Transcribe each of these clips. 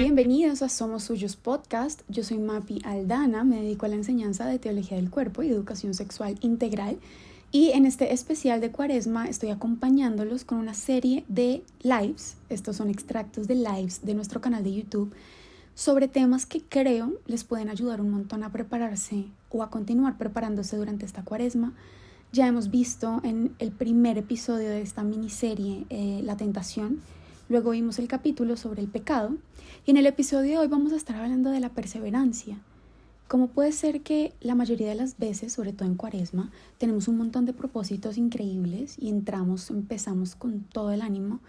Bienvenidos a Somos Suyos Podcast. Yo soy Mapi Aldana, me dedico a la enseñanza de teología del cuerpo y educación sexual integral. Y en este especial de Cuaresma estoy acompañándolos con una serie de lives. Estos son extractos de lives de nuestro canal de YouTube sobre temas que creo les pueden ayudar un montón a prepararse o a continuar preparándose durante esta Cuaresma. Ya hemos visto en el primer episodio de esta miniserie la tentación. Luego vimos el capítulo sobre el pecado y en el episodio de hoy vamos a estar hablando de la perseverancia. Cómo puede ser que la mayoría de las veces, sobre todo en Cuaresma, tenemos un montón de propósitos increíbles y empezamos con todo el ánimo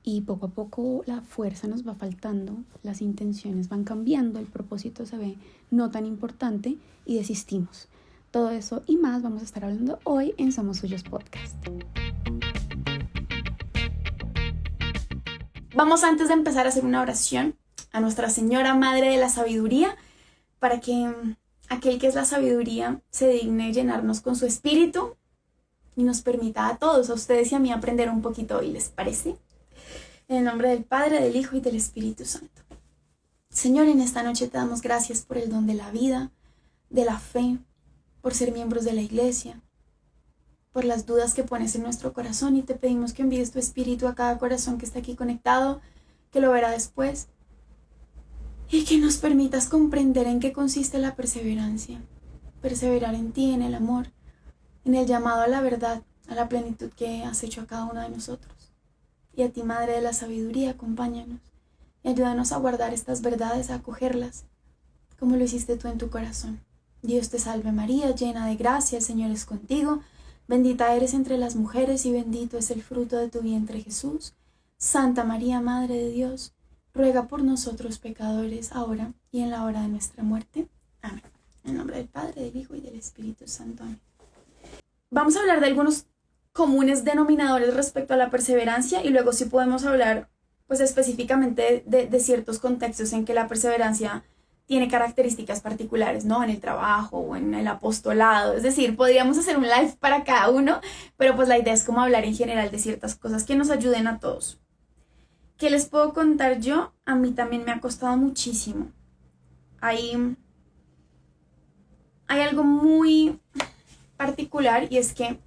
y poco a poco la fuerza nos va faltando, las intenciones van cambiando, el propósito se ve no tan importante y desistimos. Todo eso y más vamos a estar hablando hoy en Somos Suyos Podcast. Vamos antes de empezar a hacer una oración a Nuestra Señora Madre de la Sabiduría para que aquel que es la sabiduría se digne llenarnos con su espíritu y nos permita a todos, a ustedes y a mí, aprender un poquito hoy, ¿les parece? En el nombre del Padre, del Hijo y del Espíritu Santo. Señor, en esta noche te damos gracias por el don de la vida, de la fe, por ser miembros de la Iglesia, por las dudas que pones en nuestro corazón y te pedimos que envíes tu espíritu a cada corazón que está aquí conectado, que lo verá después y que nos permitas comprender en qué consiste la perseverancia, perseverar en ti, en el amor, en el llamado a la verdad, a la plenitud que has hecho a cada uno de nosotros. Y a ti, Madre de la Sabiduría, acompáñanos y ayúdanos a guardar estas verdades, a acogerlas, como lo hiciste tú en tu corazón. Dios te salve María, llena de gracia, el Señor es contigo. Bendita eres entre las mujeres y bendito es el fruto de tu vientre Jesús. Santa María, Madre de Dios, ruega por nosotros pecadores, ahora y en la hora de nuestra muerte. Amén. En el nombre del Padre, del Hijo y del Espíritu Santo. Amén. Vamos a hablar de algunos comunes denominadores respecto a la perseverancia y luego sí podemos hablar pues específicamente de ciertos contextos en que la perseverancia tiene características particulares, ¿no? En el trabajo o en el apostolado. Es decir, podríamos hacer un live para cada uno, pero pues la idea es como hablar en general de ciertas cosas que nos ayuden a todos. ¿Qué les puedo contar yo? A mí también me ha costado muchísimo. Hay algo muy particular y es que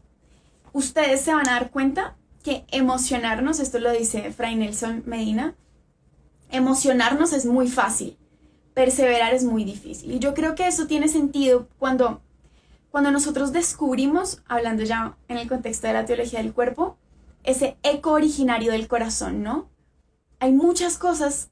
ustedes se van a dar cuenta que emocionarnos, esto lo dice Fray Nelson Medina, emocionarnos es muy fácil. Perseverar es muy difícil. Y yo creo que eso tiene sentido cuando nosotros descubrimos, hablando ya en el contexto de la teología del cuerpo, ese eco originario del corazón, ¿no? Hay muchas cosas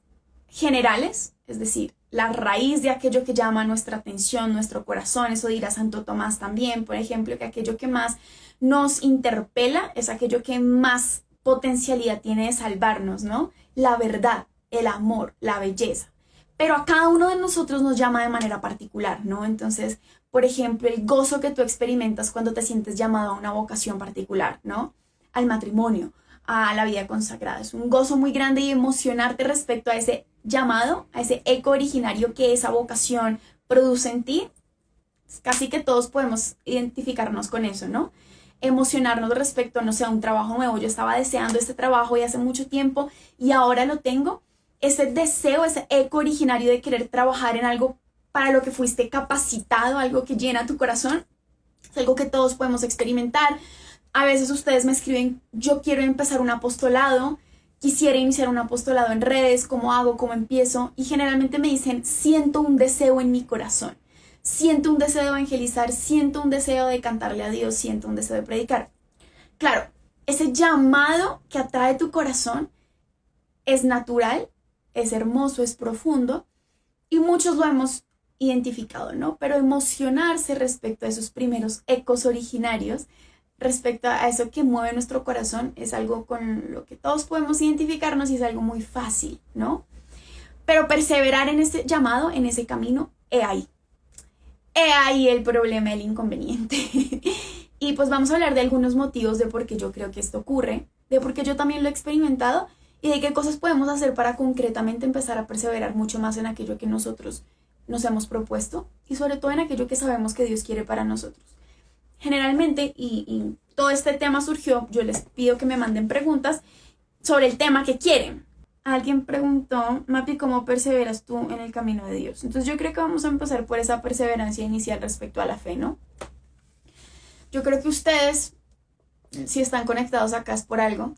generales, es decir, la raíz de aquello que llama nuestra atención, nuestro corazón, eso dirá Santo Tomás también, por ejemplo, que aquello que más nos interpela es aquello que más potencialidad tiene de salvarnos, ¿no? La verdad, el amor, la belleza. Pero a cada uno de nosotros nos llama de manera particular, ¿no? Entonces, por ejemplo, el gozo que tú experimentas cuando te sientes llamado a una vocación particular, ¿no? Al matrimonio, a la vida consagrada. Es un gozo muy grande y emocionarte respecto a ese llamado, a ese eco originario que esa vocación produce en ti. Casi que todos podemos identificarnos con eso, ¿no? Emocionarnos respecto, no sé, a un trabajo nuevo. Yo estaba deseando este trabajo y hace mucho tiempo y ahora lo tengo. Ese deseo, ese eco originario de querer trabajar en algo para lo que fuiste capacitado, algo que llena tu corazón, es algo que todos podemos experimentar. A veces ustedes me escriben, yo quiero empezar un apostolado, quisiera iniciar un apostolado en redes, ¿cómo hago? ¿Cómo empiezo? Y generalmente me dicen, siento un deseo en mi corazón, siento un deseo de evangelizar, siento un deseo de cantarle a Dios, siento un deseo de predicar. Claro, ese llamado que atrae tu corazón es natural, es hermoso, es profundo y muchos lo hemos identificado, ¿no? Pero emocionarse respecto a esos primeros ecos originarios, respecto a eso que mueve nuestro corazón, es algo con lo que todos podemos identificarnos y es algo muy fácil, ¿no? Pero perseverar en ese llamado, en ese camino, he ahí el problema, el inconveniente. Y pues vamos a hablar de algunos motivos de por qué yo creo que esto ocurre, de por qué yo también lo he experimentado y de qué cosas podemos hacer para concretamente empezar a perseverar mucho más en aquello que nosotros nos hemos propuesto y sobre todo en aquello que sabemos que Dios quiere para nosotros. Generalmente, y todo este tema surgió, yo les pido que me manden preguntas sobre el tema que quieren. alguien preguntó, Mapi, ¿cómo perseveras tú en el camino de Dios? Entonces yo creo que vamos a empezar por esa perseverancia inicial respecto a la fe, ¿no? Yo creo que ustedes, si están conectados acá es por algo,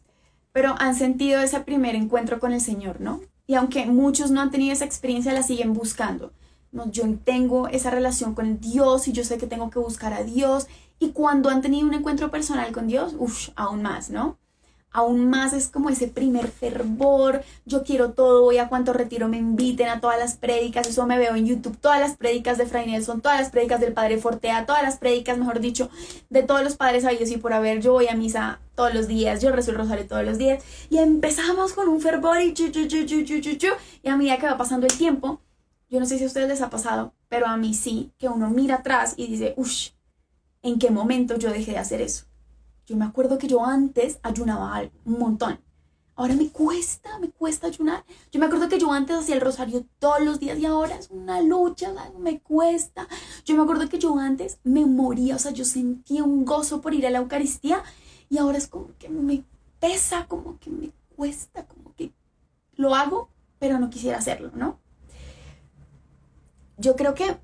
pero han sentido ese primer encuentro con el Señor, ¿no? Y aunque muchos no han tenido esa experiencia, la siguen buscando. No, yo tengo esa relación con Dios y yo sé que tengo que buscar a Dios. Y cuando han tenido un encuentro personal con Dios, aún más, ¿no? Aún más es como ese primer fervor, yo quiero todo, voy a cuanto retiro me inviten, a todas las prédicas, eso me veo en YouTube, todas las prédicas de Fray Nelson, todas las prédicas del Padre Fortea, todas las prédicas, mejor dicho, de todos los padres habidos y por haber, yo voy a misa todos los días, yo rezo el rosario todos los días, y empezamos con un fervor y y a medida que va pasando el tiempo, yo no sé si a ustedes les ha pasado, pero a mí sí, que uno mira atrás y dice, ¿en qué momento yo dejé de hacer eso? Yo me acuerdo que yo antes ayunaba un montón. Ahora me cuesta ayunar. Yo me acuerdo que yo antes hacía el rosario todos los días y ahora es una lucha, me cuesta. Yo me acuerdo que yo antes me moría, o sea, yo sentía un gozo por ir a la Eucaristía y ahora es como que me pesa, como que me cuesta, como que lo hago, pero no quisiera hacerlo, ¿no? Yo creo que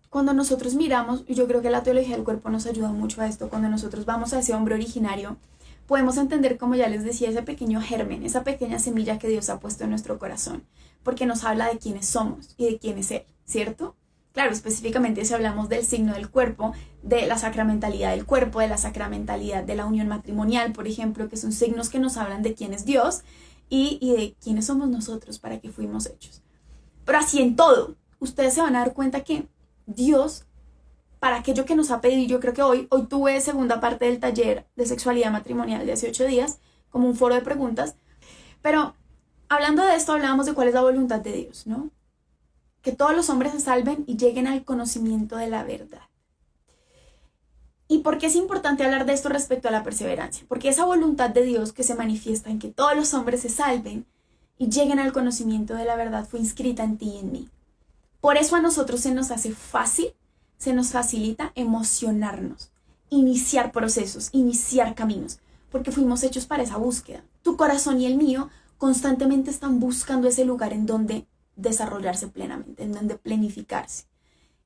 cuando nosotros miramos, y yo creo que la teología del cuerpo nos ayuda mucho a esto, cuando nosotros vamos a ese hombre originario, podemos entender, como ya les decía, ese pequeño germen, esa pequeña semilla que Dios ha puesto en nuestro corazón, porque nos habla de quiénes somos y de quién es Él, ¿cierto? Claro, específicamente si hablamos del signo del cuerpo, de la sacramentalidad del cuerpo, de la sacramentalidad de la unión matrimonial, por ejemplo, que son signos que nos hablan de quién es Dios y de quiénes somos nosotros, para qué fuimos hechos. Pero así en todo, ustedes se van a dar cuenta que Dios, para aquello que nos ha pedido, yo creo que hoy tuve segunda parte del taller de sexualidad matrimonial de hace 8 días, como un foro de preguntas, pero hablando de esto hablábamos de cuál es la voluntad de Dios, ¿no? Que todos los hombres se salven y lleguen al conocimiento de la verdad. ¿Y por qué es importante hablar de esto respecto a la perseverancia? Porque esa voluntad de Dios que se manifiesta en que todos los hombres se salven y lleguen al conocimiento de la verdad fue inscrita en ti y en mí. Por eso a nosotros se nos hace fácil, se nos facilita emocionarnos, iniciar procesos, iniciar caminos, porque fuimos hechos para esa búsqueda. Tu corazón y el mío constantemente están buscando ese lugar en donde desarrollarse plenamente, en donde plenificarse.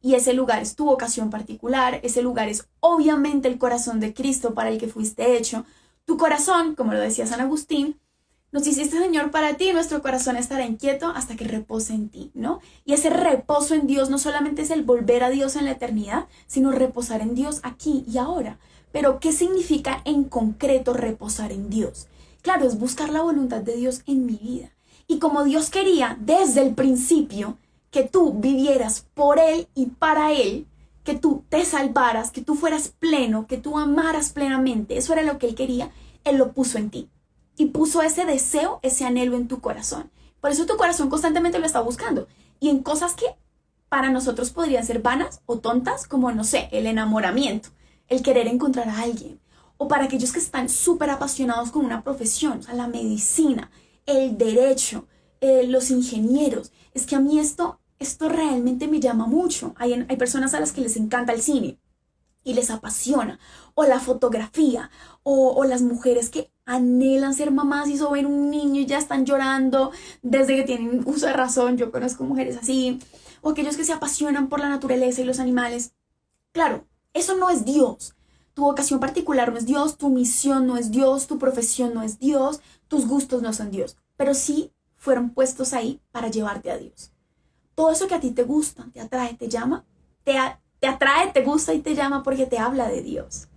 Y ese lugar es tu vocación particular, ese lugar es obviamente el corazón de Cristo para el que fuiste hecho. Tu corazón, como lo decía San Agustín, nos hiciste, Señor, para ti, nuestro corazón estará inquieto hasta que repose en ti, ¿no? Y ese reposo en Dios no solamente es el volver a Dios en la eternidad, sino reposar en Dios aquí y ahora. Pero, ¿qué significa en concreto reposar en Dios? Claro, es buscar la voluntad de Dios en mi vida. Y como Dios quería desde el principio que tú vivieras por Él y para Él, que tú te salvaras, que tú fueras pleno, que tú amaras plenamente, eso era lo que Él quería, Él lo puso en ti. Y puso ese deseo, ese anhelo en tu corazón. Por eso tu corazón constantemente lo está buscando. Y en cosas que para nosotros podrían ser vanas o tontas, como, no sé, el enamoramiento, el querer encontrar a alguien. O para aquellos que están súper apasionados con una profesión, o sea, la medicina, el derecho, los ingenieros. Es que a mí esto realmente me llama mucho. Hay personas a las que les encanta el cine y les apasiona, o la fotografía, o las mujeres que anhelan ser mamás y ven un niño y ya están llorando desde que tienen uso de razón. Yo conozco mujeres así, o aquellos que se apasionan por la naturaleza y los animales. Claro, eso no es Dios. Tu vocación particular no es Dios, tu misión no es Dios, tu profesión no es Dios, tus gustos no son Dios, pero sí fueron puestos ahí para llevarte a Dios. Todo eso que a ti te gusta, te atrae, te llama, te atrae, te gusta y te llama porque te habla de Dios.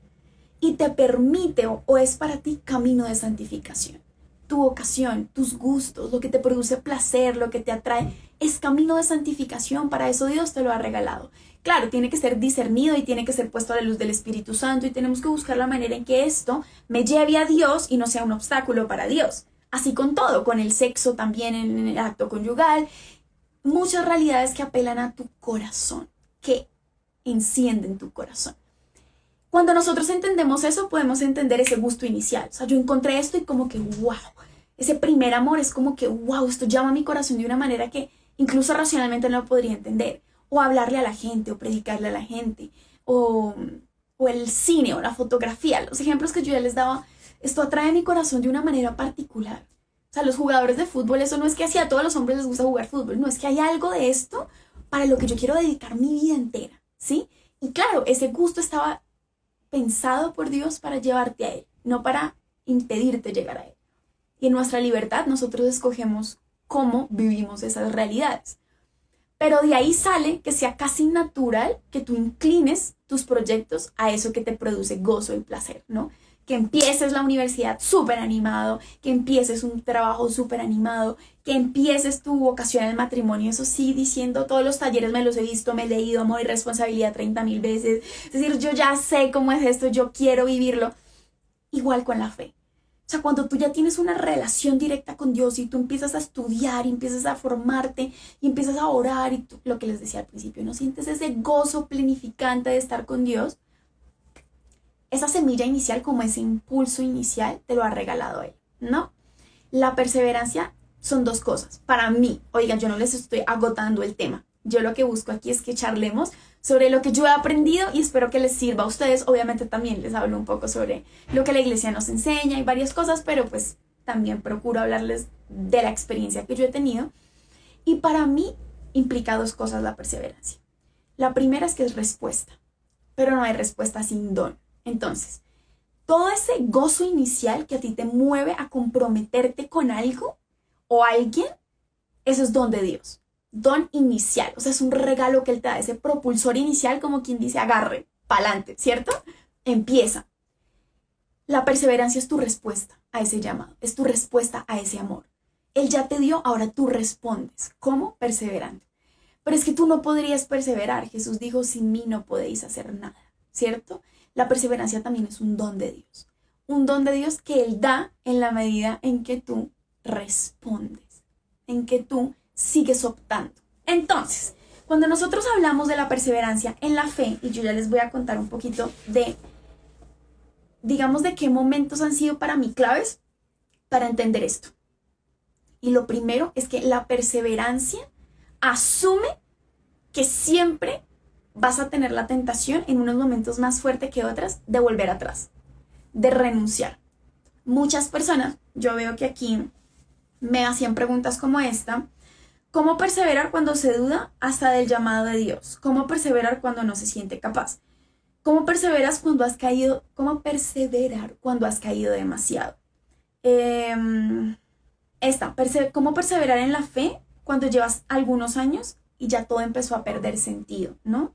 Y te permite o es para ti camino de santificación. Tu vocación, tus gustos, lo que te produce placer, lo que te atrae, es camino de santificación. Para eso Dios te lo ha regalado. Claro, tiene que ser discernido y tiene que ser puesto a la luz del Espíritu Santo y tenemos que buscar la manera en que esto me lleve a Dios y no sea un obstáculo para Dios. Así con todo, con el sexo también en el acto conyugal. Muchas realidades que apelan a tu corazón, que encienden tu corazón. Cuando nosotros entendemos eso, podemos entender ese gusto inicial. O sea, yo encontré esto y como que, wow, ese primer amor es como que, wow, esto llama a mi corazón de una manera que incluso racionalmente no lo podría entender. O hablarle a la gente, o predicarle a la gente, o el cine, o la fotografía. Los ejemplos que yo ya les daba esto atrae a mi corazón de una manera particular. O sea, los jugadores de fútbol, eso no es que así a todos los hombres les gusta jugar fútbol, no, es que hay algo de esto para lo que yo quiero dedicar mi vida entera, ¿sí? Y claro, ese gusto estaba pensado por Dios para llevarte a Él, no para impedirte llegar a Él. Y en nuestra libertad nosotros escogemos cómo vivimos esas realidades. Pero de ahí sale que sea casi natural que tú inclines tus proyectos a eso que te produce gozo y placer, ¿no? Que empieces la universidad súper animado, que empieces un trabajo súper animado, que empieces tu vocación al matrimonio, eso sí, diciendo todos los talleres me los he visto, me he leído, amor y responsabilidad 30,000 veces. Es decir, yo ya sé cómo es esto, yo quiero vivirlo. Igual con la fe. O sea, cuando tú ya tienes una relación directa con Dios y tú empiezas a estudiar y empiezas a formarte y empiezas a orar y tú, lo que les decía al principio, ¿no? Sientes ese gozo plenificante de estar con Dios, esa semilla inicial, como ese impulso inicial, te lo ha regalado Él, ¿no? La perseverancia son dos cosas. Para mí, oigan, yo no les estoy agotando el tema. Yo lo que busco aquí es que charlemos sobre lo que yo he aprendido y espero que les sirva a ustedes. Obviamente también les hablo un poco sobre lo que la iglesia nos enseña y varias cosas, pero pues también procuro hablarles de la experiencia que yo he tenido. Y para mí implica dos cosas la perseverancia. La primera es que es respuesta, pero no hay respuesta sin don. Entonces, todo ese gozo inicial que a ti te mueve a comprometerte con algo o alguien, eso es don de Dios. Don inicial, o sea, es un regalo que Él te da, ese propulsor inicial, como quien dice, agarre, pa'lante, ¿cierto? Empieza. La perseverancia es tu respuesta a ese llamado, es tu respuesta a ese amor. Él ya te dio, ahora tú respondes. ¿Cómo? Perseverante. Pero es que tú no podrías perseverar. Jesús dijo, sin mí no podéis hacer nada, ¿cierto? La perseverancia también es un don de Dios. Un don de Dios que Él da en la medida en que tú respondes, en que tú sigues optando. Entonces, cuando nosotros hablamos de la perseverancia en la fe, y yo ya les voy a contar un poquito de, digamos, de qué momentos han sido para mí claves para entender esto. Y lo primero es que la perseverancia asume que siempre vas a tener la tentación en unos momentos más fuertes que otras de volver atrás, de renunciar. Muchas personas, yo veo que aquí me hacían preguntas como esta: ¿cómo perseverar cuando se duda hasta del llamado de Dios? ¿Cómo perseverar cuando no se siente capaz? ¿Cómo perseveras cuando has caído? ¿Cómo perseverar cuando has caído demasiado? ¿Cómo perseverar en la fe cuando llevas algunos años y ya todo empezó a perder sentido, ¿no?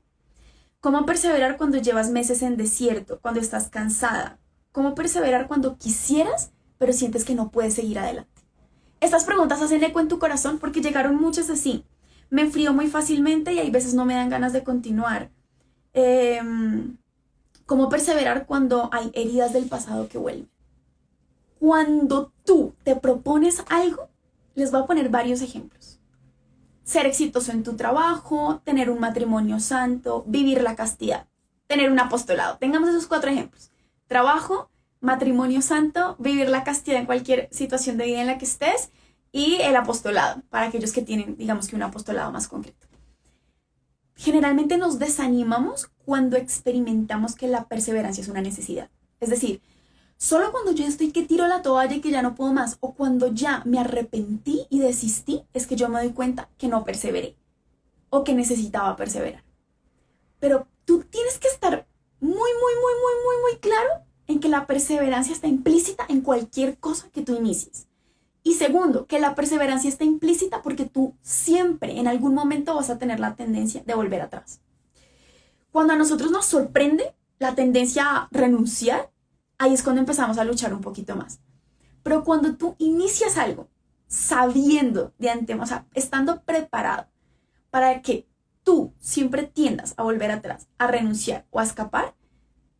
¿Cómo perseverar cuando llevas meses en desierto, cuando estás cansada? ¿Cómo perseverar cuando quisieras, pero sientes que no puedes seguir adelante? Estas preguntas hacen eco en tu corazón porque llegaron muchas así. Me enfrío muy fácilmente y hay veces no me dan ganas de continuar. ¿Cómo perseverar cuando hay heridas del pasado que vuelven? Cuando tú te propones algo, les voy a poner varios ejemplos. Ser exitoso en tu trabajo, tener un matrimonio santo, vivir la castidad, tener un apostolado. Tengamos esos 4 ejemplos. Trabajo, matrimonio santo, vivir la castidad en cualquier situación de vida en la que estés y el apostolado, para aquellos que tienen, digamos que un apostolado más concreto. Generalmente nos desanimamos cuando experimentamos que la perseverancia es una necesidad. Es decir, solo cuando yo estoy que tiro la toalla y que ya no puedo más, o cuando ya me arrepentí y desistí, es que yo me doy cuenta que no perseveré o que necesitaba perseverar. Pero tú tienes que estar muy claro en que la perseverancia está implícita en cualquier cosa que tú inicies. Y segundo, que la perseverancia está implícita porque tú siempre, en algún momento, vas a tener la tendencia de volver atrás. Cuando a nosotros nos sorprende la tendencia a renunciar, ahí es cuando empezamos a luchar un poquito más. Pero cuando tú inicias algo sabiendo de antemano, o sea, estando preparado para que tú siempre tiendas a volver atrás, a renunciar o a escapar,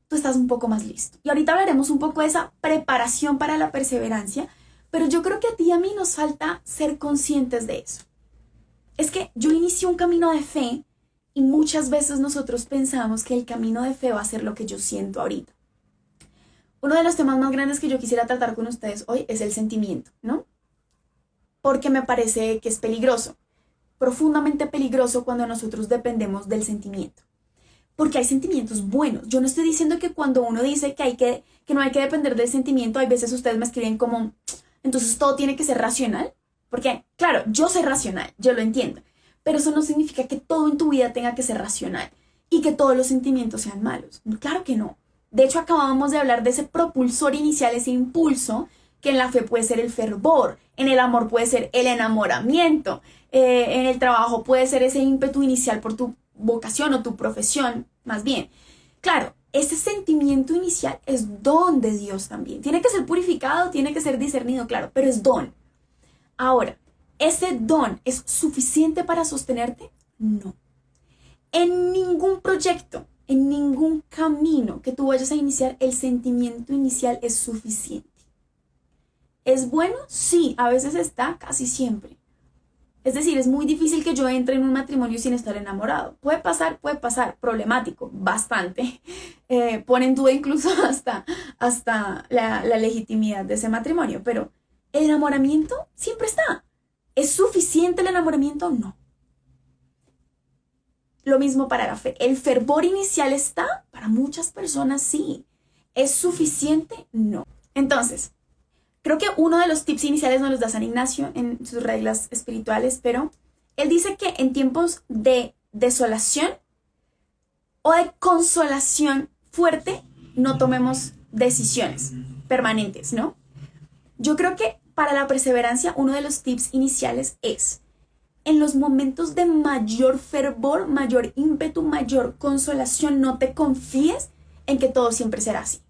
tú estás un poco más listo. Y ahorita hablaremos un poco de esa preparación para la perseverancia, pero yo creo que a ti y a mí nos falta ser conscientes de eso. Es que yo inicié un camino de fe y muchas veces nosotros pensamos que el camino de fe va a ser lo que yo siento ahorita. Uno de los temas más grandes que yo quisiera tratar con ustedes hoy es el sentimiento, ¿no? Porque me parece que es peligroso, profundamente peligroso cuando nosotros dependemos del sentimiento. porque hay sentimientos buenos. Yo no estoy diciendo que cuando uno dice que no hay que depender del sentimiento, hay veces ustedes me escriben como, entonces todo tiene que ser racional. Porque, claro, yo soy racional, yo lo entiendo, pero eso no significa que todo en tu vida tenga que ser racional y que todos los sentimientos sean malos. Claro que no. De hecho, acabábamos de hablar de ese propulsor inicial, ese impulso, que en la fe puede ser el fervor, en el amor puede ser el enamoramiento, en el trabajo puede ser ese ímpetu inicial por tu vocación o tu profesión, más bien. Claro, ese sentimiento inicial es don de Dios también. Tiene que ser purificado, tiene que ser discernido, claro, pero es don. Ahora, ¿ese don es suficiente para sostenerte? No. En ningún proyecto, en ningún camino que tú vayas a iniciar, el sentimiento inicial es suficiente. ¿Es bueno? Sí, a veces está, casi siempre. Es decir, es muy difícil que yo entre en un matrimonio sin estar enamorado. Puede pasar, problemático, bastante. Pone en duda incluso hasta la legitimidad de ese matrimonio, pero el enamoramiento siempre está. ¿Es suficiente el enamoramiento? No. Lo mismo para la fe. El fervor inicial está, para muchas personas sí. ¿Es suficiente? No. Entonces, creo que uno de los tips iniciales nos los da San Ignacio en sus reglas espirituales, pero él dice que en tiempos de desolación o de consolación fuerte, no tomemos decisiones permanentes, ¿no? Yo creo que para la perseverancia, uno de los tips iniciales es, en los momentos de mayor fervor, mayor ímpetu, mayor consolación, no te confíes en que todo siempre será así.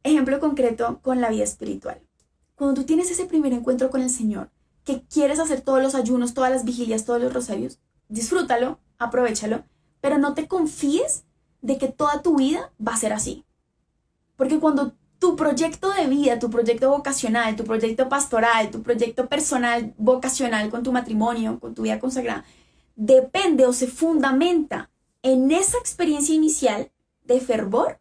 Ejemplo concreto con la vida espiritual. Cuando tú tienes ese primer encuentro con el Señor, que quieres hacer todos los ayunos, todas las vigilias, todos los rosarios, disfrútalo, aprovéchalo, pero no te confíes de que toda tu vida va a ser así. Porque cuando tu proyecto de vida, tu proyecto vocacional, tu proyecto pastoral, tu proyecto personal, vocacional con tu matrimonio, con tu vida consagrada, depende o se fundamenta en esa experiencia inicial de fervor,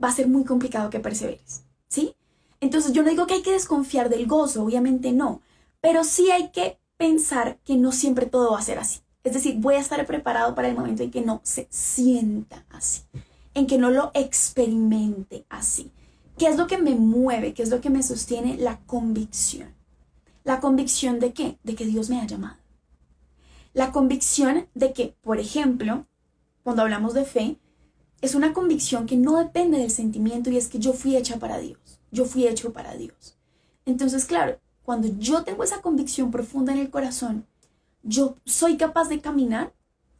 va a ser muy complicado que perseveres, ¿sí? Entonces yo no digo que hay que desconfiar del gozo, obviamente no, pero sí hay que pensar que no siempre todo va a ser así. Es decir, voy a estar preparado para el momento en que no se sienta así, en que no lo experimente así. ¿Qué es lo que me mueve? ¿Qué es lo que me sostiene? La convicción. ¿La convicción de qué? De que Dios me ha llamado. La convicción de que, por ejemplo, cuando hablamos de fe, es una convicción que no depende del sentimiento y es que yo fui hecha para Dios. Yo fui hecho para Dios. Entonces, claro, cuando yo tengo esa convicción profunda en el corazón, yo soy capaz de caminar,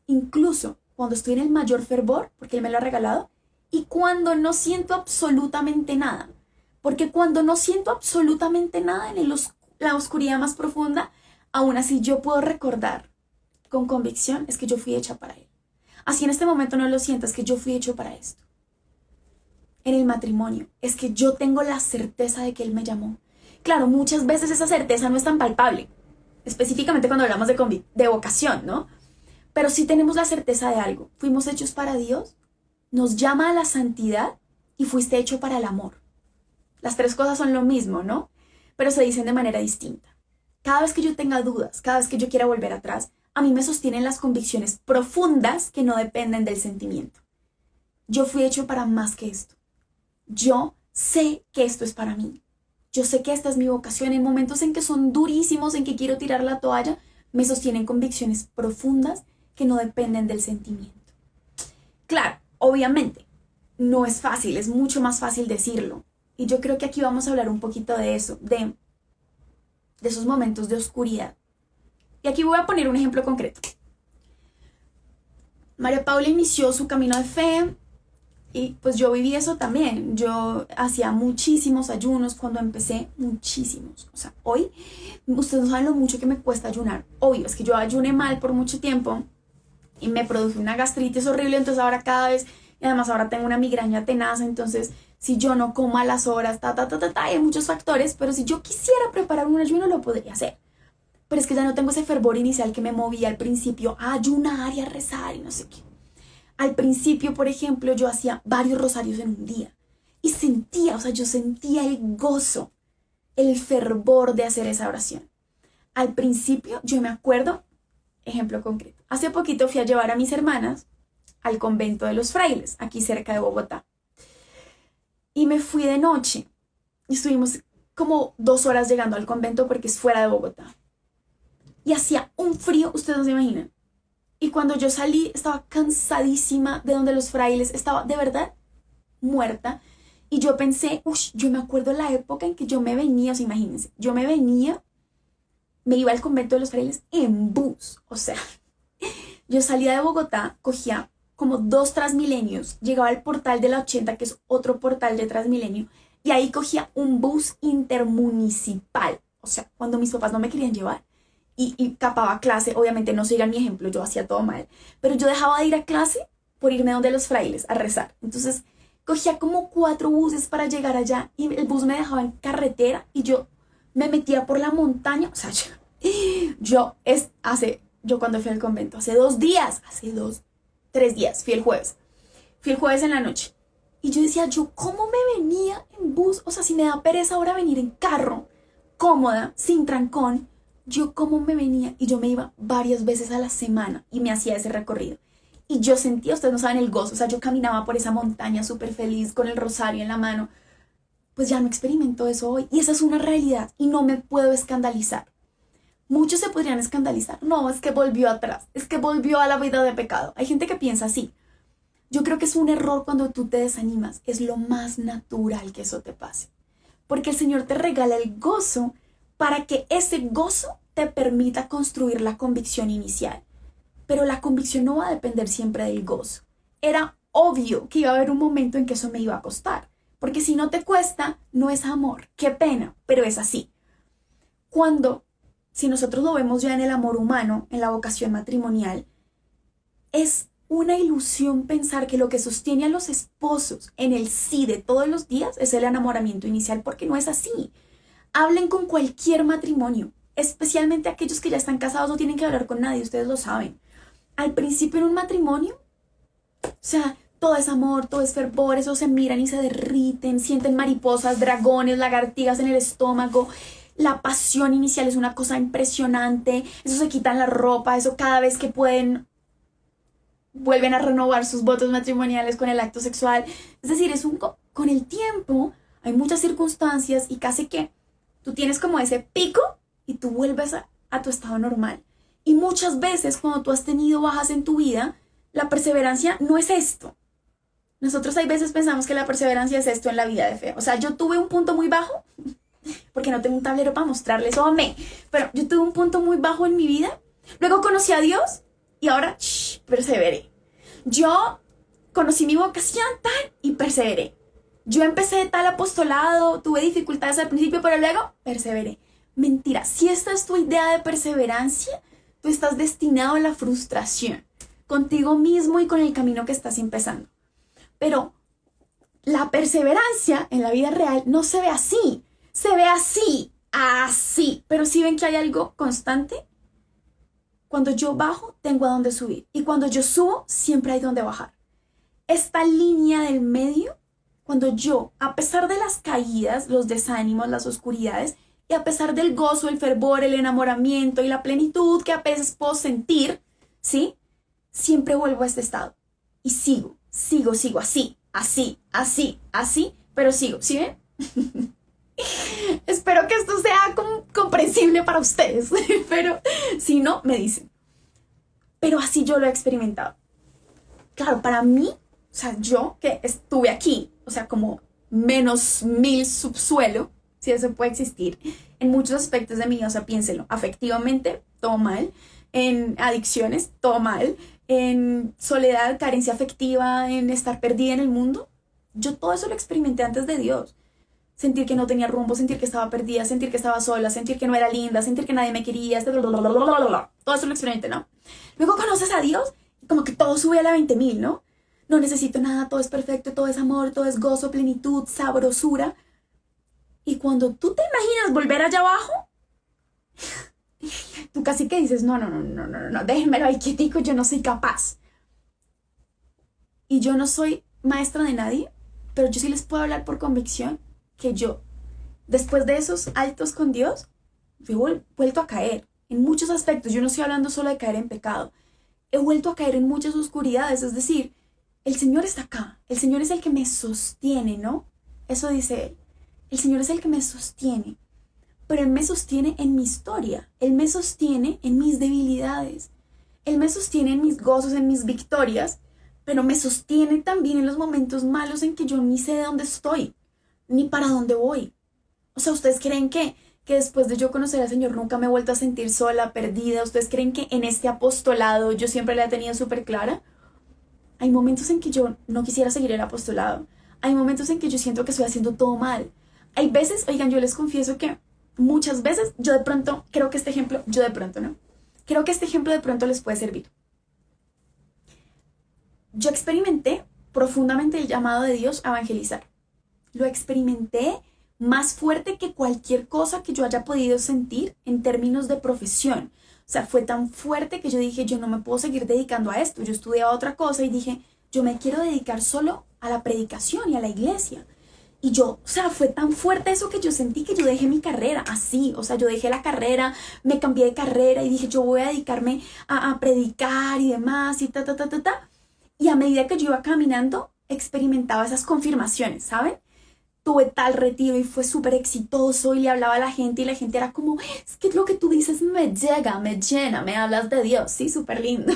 incluso cuando estoy en el mayor fervor, porque Él me lo ha regalado, y cuando no siento absolutamente nada. Porque cuando no siento absolutamente nada en la oscuridad más profunda, aún así yo puedo recordar con convicción, es que yo fui hecha para Él. Así en este momento no lo siento, es que yo fui hecho para esto. En el matrimonio, es que yo tengo la certeza de que Él me llamó. Claro, muchas veces esa certeza no es tan palpable, específicamente cuando hablamos de vocación, ¿no? Pero sí tenemos la certeza de algo. Fuimos hechos para Dios, nos llama a la santidad y fuiste hecho para el amor. Las tres cosas son lo mismo, ¿no? Pero se dicen de manera distinta. Cada vez que yo tenga dudas, cada vez que yo quiera volver atrás, a mí me sostienen las convicciones profundas que no dependen del sentimiento. Yo fui hecho para más que esto. Yo sé que esto es para mí. Yo sé que esta es mi vocación. En momentos en que son durísimos, en que quiero tirar la toalla, me sostienen convicciones profundas que no dependen del sentimiento. Claro, obviamente, no es fácil, es mucho más fácil decirlo. Y yo creo que aquí vamos a hablar un poquito de eso, de esos momentos de oscuridad. Y aquí voy a poner un ejemplo concreto. María Paula inició su camino de fe y pues yo viví eso también. Yo hacía muchísimos ayunos cuando empecé, muchísimos. O sea, hoy, ustedes no saben lo mucho que me cuesta ayunar. Obvio, es que yo ayuné mal por mucho tiempo y me produjo una gastritis horrible, entonces ahora cada vez, y además ahora tengo una migraña tenaz, entonces si yo no como a las horas, hay muchos factores, pero si yo quisiera preparar un ayuno lo podría hacer. Pero es que ya no tengo ese fervor inicial que me movía al principio a ayunar y a rezar y no sé qué. Al principio, por ejemplo, yo hacía varios rosarios en un día y yo sentía el gozo, el fervor de hacer esa oración. Al principio, yo me acuerdo ejemplo concreto. Hace poquito fui a llevar a mis hermanas al convento de los frailes, aquí cerca de Bogotá. Y me fui de noche. Y estuvimos como 2 horas llegando al convento porque es fuera de Bogotá. Y hacía un frío, ustedes no se imaginan. Y cuando yo salí, estaba cansadísima de donde los frailes, estaba de verdad muerta. Y yo pensé, yo me acuerdo la época en que yo me venía, o sea, imagínense, yo me iba al convento de los frailes en bus. O sea, yo salía de Bogotá, cogía como 2 Transmilenios, llegaba al portal de la 80, que es otro portal de Transmilenio, y ahí cogía un bus intermunicipal. O sea, cuando mis papás no me querían llevar y capaba clase, obviamente no sigan mi ejemplo, yo hacía todo mal, pero yo dejaba de ir a clase por irme donde los frailes a rezar. Entonces cogía como 4 buses para llegar allá y el bus me dejaba en carretera y yo me metía por la montaña. O sea, yo cuando fui al convento, hace 3 días, fui el jueves en la noche. Y yo decía, ¿cómo me venía en bus? O sea, si me da pereza ahora venir en carro, cómoda, sin trancón, yo cómo me venía. Y yo me iba varias veces a la semana y me hacía ese recorrido. Y yo sentía, ustedes no saben el gozo, o sea, yo caminaba por esa montaña súper feliz con el rosario en la mano. Pues ya no experimento eso hoy. Y esa es una realidad y no me puedo escandalizar. Muchos se podrían escandalizar. No, es que volvió atrás, es que volvió a la vida de pecado. Hay gente que piensa así. Yo creo que es un error cuando tú te desanimas. Es lo más natural que eso te pase. Porque el Señor te regala el gozo para que ese gozo te permita construir la convicción inicial. Pero la convicción no va a depender siempre del gozo. Era obvio que iba a haber un momento en que eso me iba a costar. Porque si no te cuesta, no es amor. Qué pena, pero es así. Si nosotros lo vemos ya en el amor humano, en la vocación matrimonial, es una ilusión pensar que lo que sostiene a los esposos en el sí de todos los días es el enamoramiento inicial, porque no es así. Hablen con cualquier matrimonio, especialmente aquellos que ya están casados, no tienen que hablar con nadie, ustedes lo saben. Al principio en un matrimonio, o sea, todo es amor, todo es fervor, eso se miran y se derriten, sienten mariposas, dragones, lagartijas en el estómago. La pasión inicial es una cosa impresionante, eso se quitan la ropa, eso cada vez que pueden vuelven a renovar sus votos matrimoniales con el acto sexual. Es decir, con el tiempo hay muchas circunstancias y casi que tú tienes como ese pico y tú vuelves a tu estado normal. Y muchas veces cuando tú has tenido bajas en tu vida, la perseverancia no es esto. Nosotros hay veces pensamos que la perseverancia es esto en la vida de fe. O sea, yo tuve un punto muy bajo, porque no tengo un tablero para mostrarles, pero yo tuve un punto muy bajo en mi vida. Luego conocí a Dios y ahora perseveré. Yo conocí mi vocación y perseveré. Yo empecé tal apostolado, tuve dificultades al principio, pero luego perseveré. Mentira, si esta es tu idea de perseverancia, tú estás destinado a la frustración contigo mismo y con el camino que estás empezando. Pero la perseverancia en la vida real no se ve así. Se ve así. Pero si ven que hay algo constante, cuando yo bajo, tengo a dónde subir. Y cuando yo subo, siempre hay dónde bajar. Esta línea del medio, cuando yo, a pesar de las caídas, los desánimos, las oscuridades, y a pesar del gozo, el fervor, el enamoramiento y la plenitud que a veces puedo sentir, ¿sí? Siempre vuelvo a este estado. Y sigo así, pero sigo, ¿sí ven? Espero que esto sea comprensible para ustedes, pero si no, me dicen. Pero así yo lo he experimentado. Claro, para mí, o sea, yo que estuve aquí, o sea, como -1000 subsuelo, si eso puede existir, en muchos aspectos de mi vida, o sea, piénsenlo, afectivamente, todo mal, en adicciones, todo mal, en soledad, carencia afectiva, en estar perdida en el mundo. Yo todo eso lo experimenté antes de Dios. Sentir que no tenía rumbo, sentir que estaba perdida, sentir que estaba sola, sentir que no era linda, sentir que nadie me quería, todo eso lo experimenté, ¿no? Luego conoces a Dios, como que todo sube a la 20.000, ¿no? No necesito nada, todo es perfecto, todo es amor, todo es gozo, plenitud, sabrosura. Y cuando tú te imaginas volver allá abajo, tú casi que dices, no, déjenmelo ahí quietico, yo no soy capaz. Y yo no soy maestra de nadie, pero yo sí les puedo hablar por convicción que yo, después de esos altos con Dios, yo he vuelto a caer en muchos aspectos. Yo no estoy hablando solo de caer en pecado. He vuelto a caer en muchas oscuridades, es decir, el Señor está acá, el Señor es el que me sostiene, ¿no? Eso dice Él. El Señor es el que me sostiene, pero Él me sostiene en mi historia, Él me sostiene en mis debilidades, Él me sostiene en mis gozos, en mis victorias, pero me sostiene también en los momentos malos en que yo ni sé de dónde estoy, ni para dónde voy. O sea, ¿ustedes creen que después de yo conocer al Señor nunca me he vuelto a sentir sola, perdida? ¿Ustedes creen que en este apostolado yo siempre la he tenido súper clara? Hay momentos en que yo no quisiera seguir el apostolado. Hay momentos en que yo siento que estoy haciendo todo mal. Hay veces, oigan, yo les confieso que muchas veces yo de pronto, creo que este ejemplo, yo de pronto, ¿no? Creo que este ejemplo de pronto les puede servir. Yo experimenté profundamente el llamado de Dios a evangelizar. Lo experimenté más fuerte que cualquier cosa que yo haya podido sentir en términos de profesión. O sea, fue tan fuerte que yo dije, yo no me puedo seguir dedicando a esto. Yo estudiaba otra cosa y dije, yo me quiero dedicar solo a la predicación y a la iglesia. Y yo, o sea, fue tan fuerte eso que yo sentí que yo dejé mi carrera, así, o sea, yo dejé la carrera, me cambié de carrera y dije, yo voy a dedicarme a predicar y demás y ta, ta, ta, ta, ta. Y a medida que yo iba caminando, experimentaba esas confirmaciones, ¿saben? Tuve tal retiro y fue súper exitoso y le hablaba a la gente y la gente era como, es que lo que tú dices me llega, me llena, me hablas de Dios, sí, súper lindo.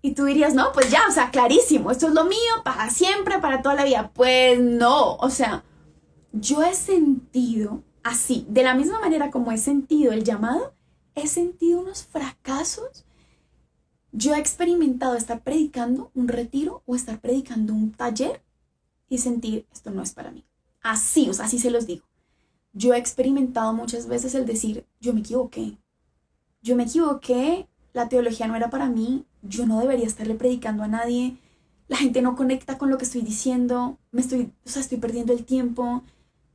Y tú dirías, no, pues ya, o sea, clarísimo, esto es lo mío para siempre, para toda la vida. Pues no, o sea, yo he sentido así, de la misma manera como he sentido el llamado, he sentido unos fracasos. Yo he experimentado estar predicando un retiro o estar predicando un taller y sentir, esto no es para mí. Así, o sea, así se los digo. Yo he experimentado muchas veces el decir, yo me equivoqué, la teología no era para mí, yo no debería estarle predicando a nadie, la gente no conecta con lo que estoy diciendo, estoy perdiendo el tiempo,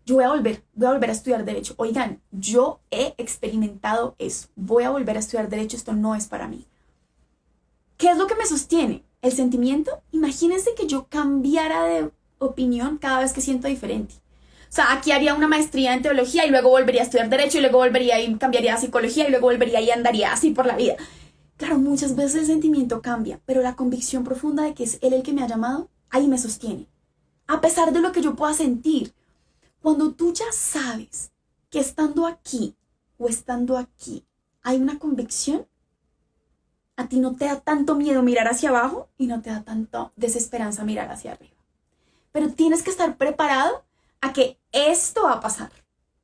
yo voy a volver a estudiar derecho. Oigan, yo he experimentado eso, voy a volver a estudiar derecho, esto no es para mí. ¿Qué es lo que me sostiene? ¿El sentimiento? Imagínense que yo cambiara de opinión cada vez que siento diferente. O sea, aquí haría una maestría en teología y luego volvería a estudiar derecho y luego volvería y cambiaría a psicología y luego volvería y andaría así por la vida. Claro, muchas veces el sentimiento cambia, pero la convicción profunda de que es Él el que me ha llamado, ahí me sostiene. A pesar de lo que yo pueda sentir, cuando tú ya sabes que estando aquí o estando aquí hay una convicción, a ti no te da tanto miedo mirar hacia abajo y no te da tanto desesperanza mirar hacia arriba. Pero tienes que estar preparado a que esto va a pasar.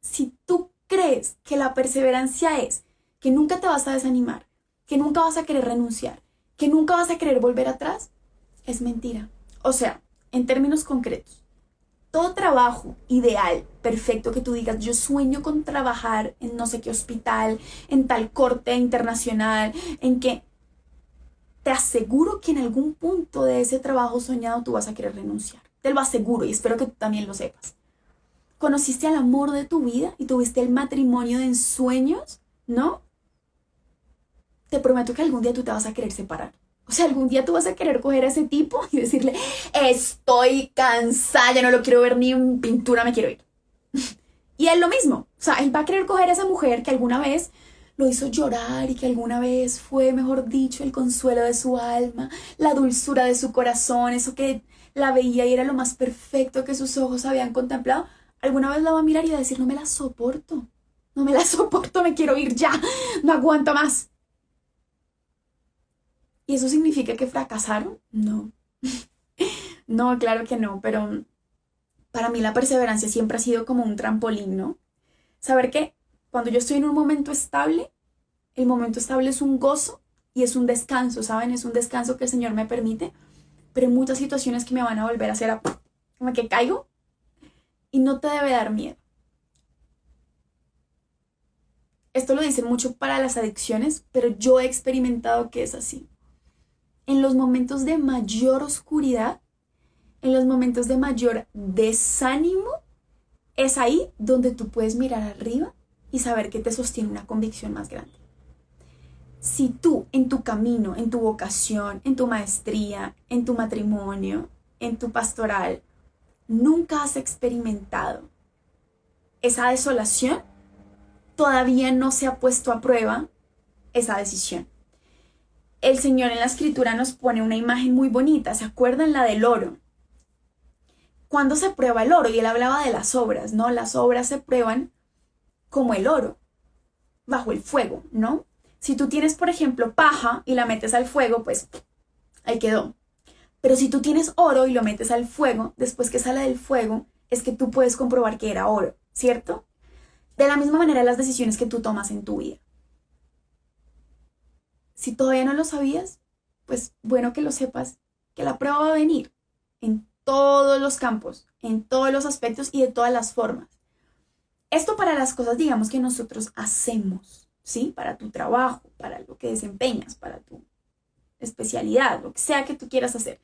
Si tú crees que la perseverancia es que nunca te vas a desanimar, que nunca vas a querer renunciar, que nunca vas a querer volver atrás, es mentira. O sea, en términos concretos, todo trabajo ideal, perfecto, que tú digas, yo sueño con trabajar en no sé qué hospital, en tal corte internacional, en que te aseguro que en algún punto de ese trabajo soñado tú vas a querer renunciar. Te lo aseguro y espero que tú también lo sepas. Conociste al amor de tu vida y tuviste el matrimonio de ensueños, ¿no? Te prometo que algún día tú te vas a querer separar. O sea, algún día tú vas a querer coger a ese tipo y decirle, estoy cansada, ya no lo quiero ver ni en pintura, me quiero ir. Y él lo mismo. O sea, él va a querer coger a esa mujer que alguna vez lo hizo llorar y que alguna vez fue, mejor dicho, el consuelo de su alma, la dulzura de su corazón, eso que la veía y era lo más perfecto que sus ojos habían contemplado. Alguna vez la va a mirar y va a decir, no me la soporto, me quiero ir ya, no aguanto más. ¿Y eso significa que fracasaron? No. No, claro que no, pero para mí la perseverancia siempre ha sido como un trampolín, ¿no? Saber que cuando yo estoy en un momento estable, el momento estable es un gozo y es un descanso, ¿saben? Es un descanso que el Señor me permite, pero hay muchas situaciones que me van a volver a hacer como que caigo y no te debe dar miedo. Esto lo dicen mucho para las adicciones, pero yo he experimentado que es así. En los momentos de mayor oscuridad, en los momentos de mayor desánimo, es ahí donde tú puedes mirar arriba y saber que te sostiene una convicción más grande. Si tú en tu camino, en tu vocación, en tu maestría, en tu matrimonio, en tu pastoral, nunca has experimentado esa desolación, todavía no se ha puesto a prueba esa decisión. El Señor en la Escritura nos pone una imagen muy bonita. ¿Se acuerdan? La del oro. ¿Cuándo se prueba el oro? Y él hablaba de las obras, ¿no? Las obras se prueban como el oro, bajo el fuego, ¿no? Si tú tienes, por ejemplo, paja y la metes al fuego, pues ahí quedó. Pero si tú tienes oro y lo metes al fuego, después que sale del fuego, es que tú puedes comprobar que era oro, ¿cierto? De la misma manera las decisiones que tú tomas en tu vida. Si todavía no lo sabías, pues bueno que lo sepas, que la prueba va a venir en todos los campos, en todos los aspectos y de todas las formas. Esto para las cosas, digamos, que nosotros hacemos, ¿sí? Para tu trabajo, para lo que desempeñas, para tu especialidad, lo que sea que tú quieras hacer.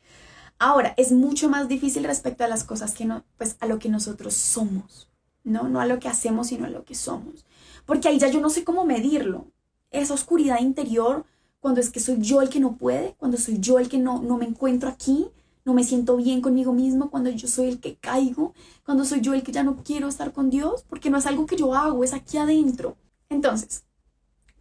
Ahora, es mucho más difícil respecto a las cosas que no, pues a lo que nosotros somos, ¿no? No a lo que hacemos, sino a lo que somos. Porque ahí ya yo no sé cómo medirlo. Esa oscuridad interior, cuando es que soy yo el que no puede, cuando soy yo el que no me encuentro aquí, no me siento bien conmigo mismo, cuando yo soy el que caigo, cuando soy yo el que ya no quiero estar con Dios, porque no es algo que yo hago, es aquí adentro. Entonces,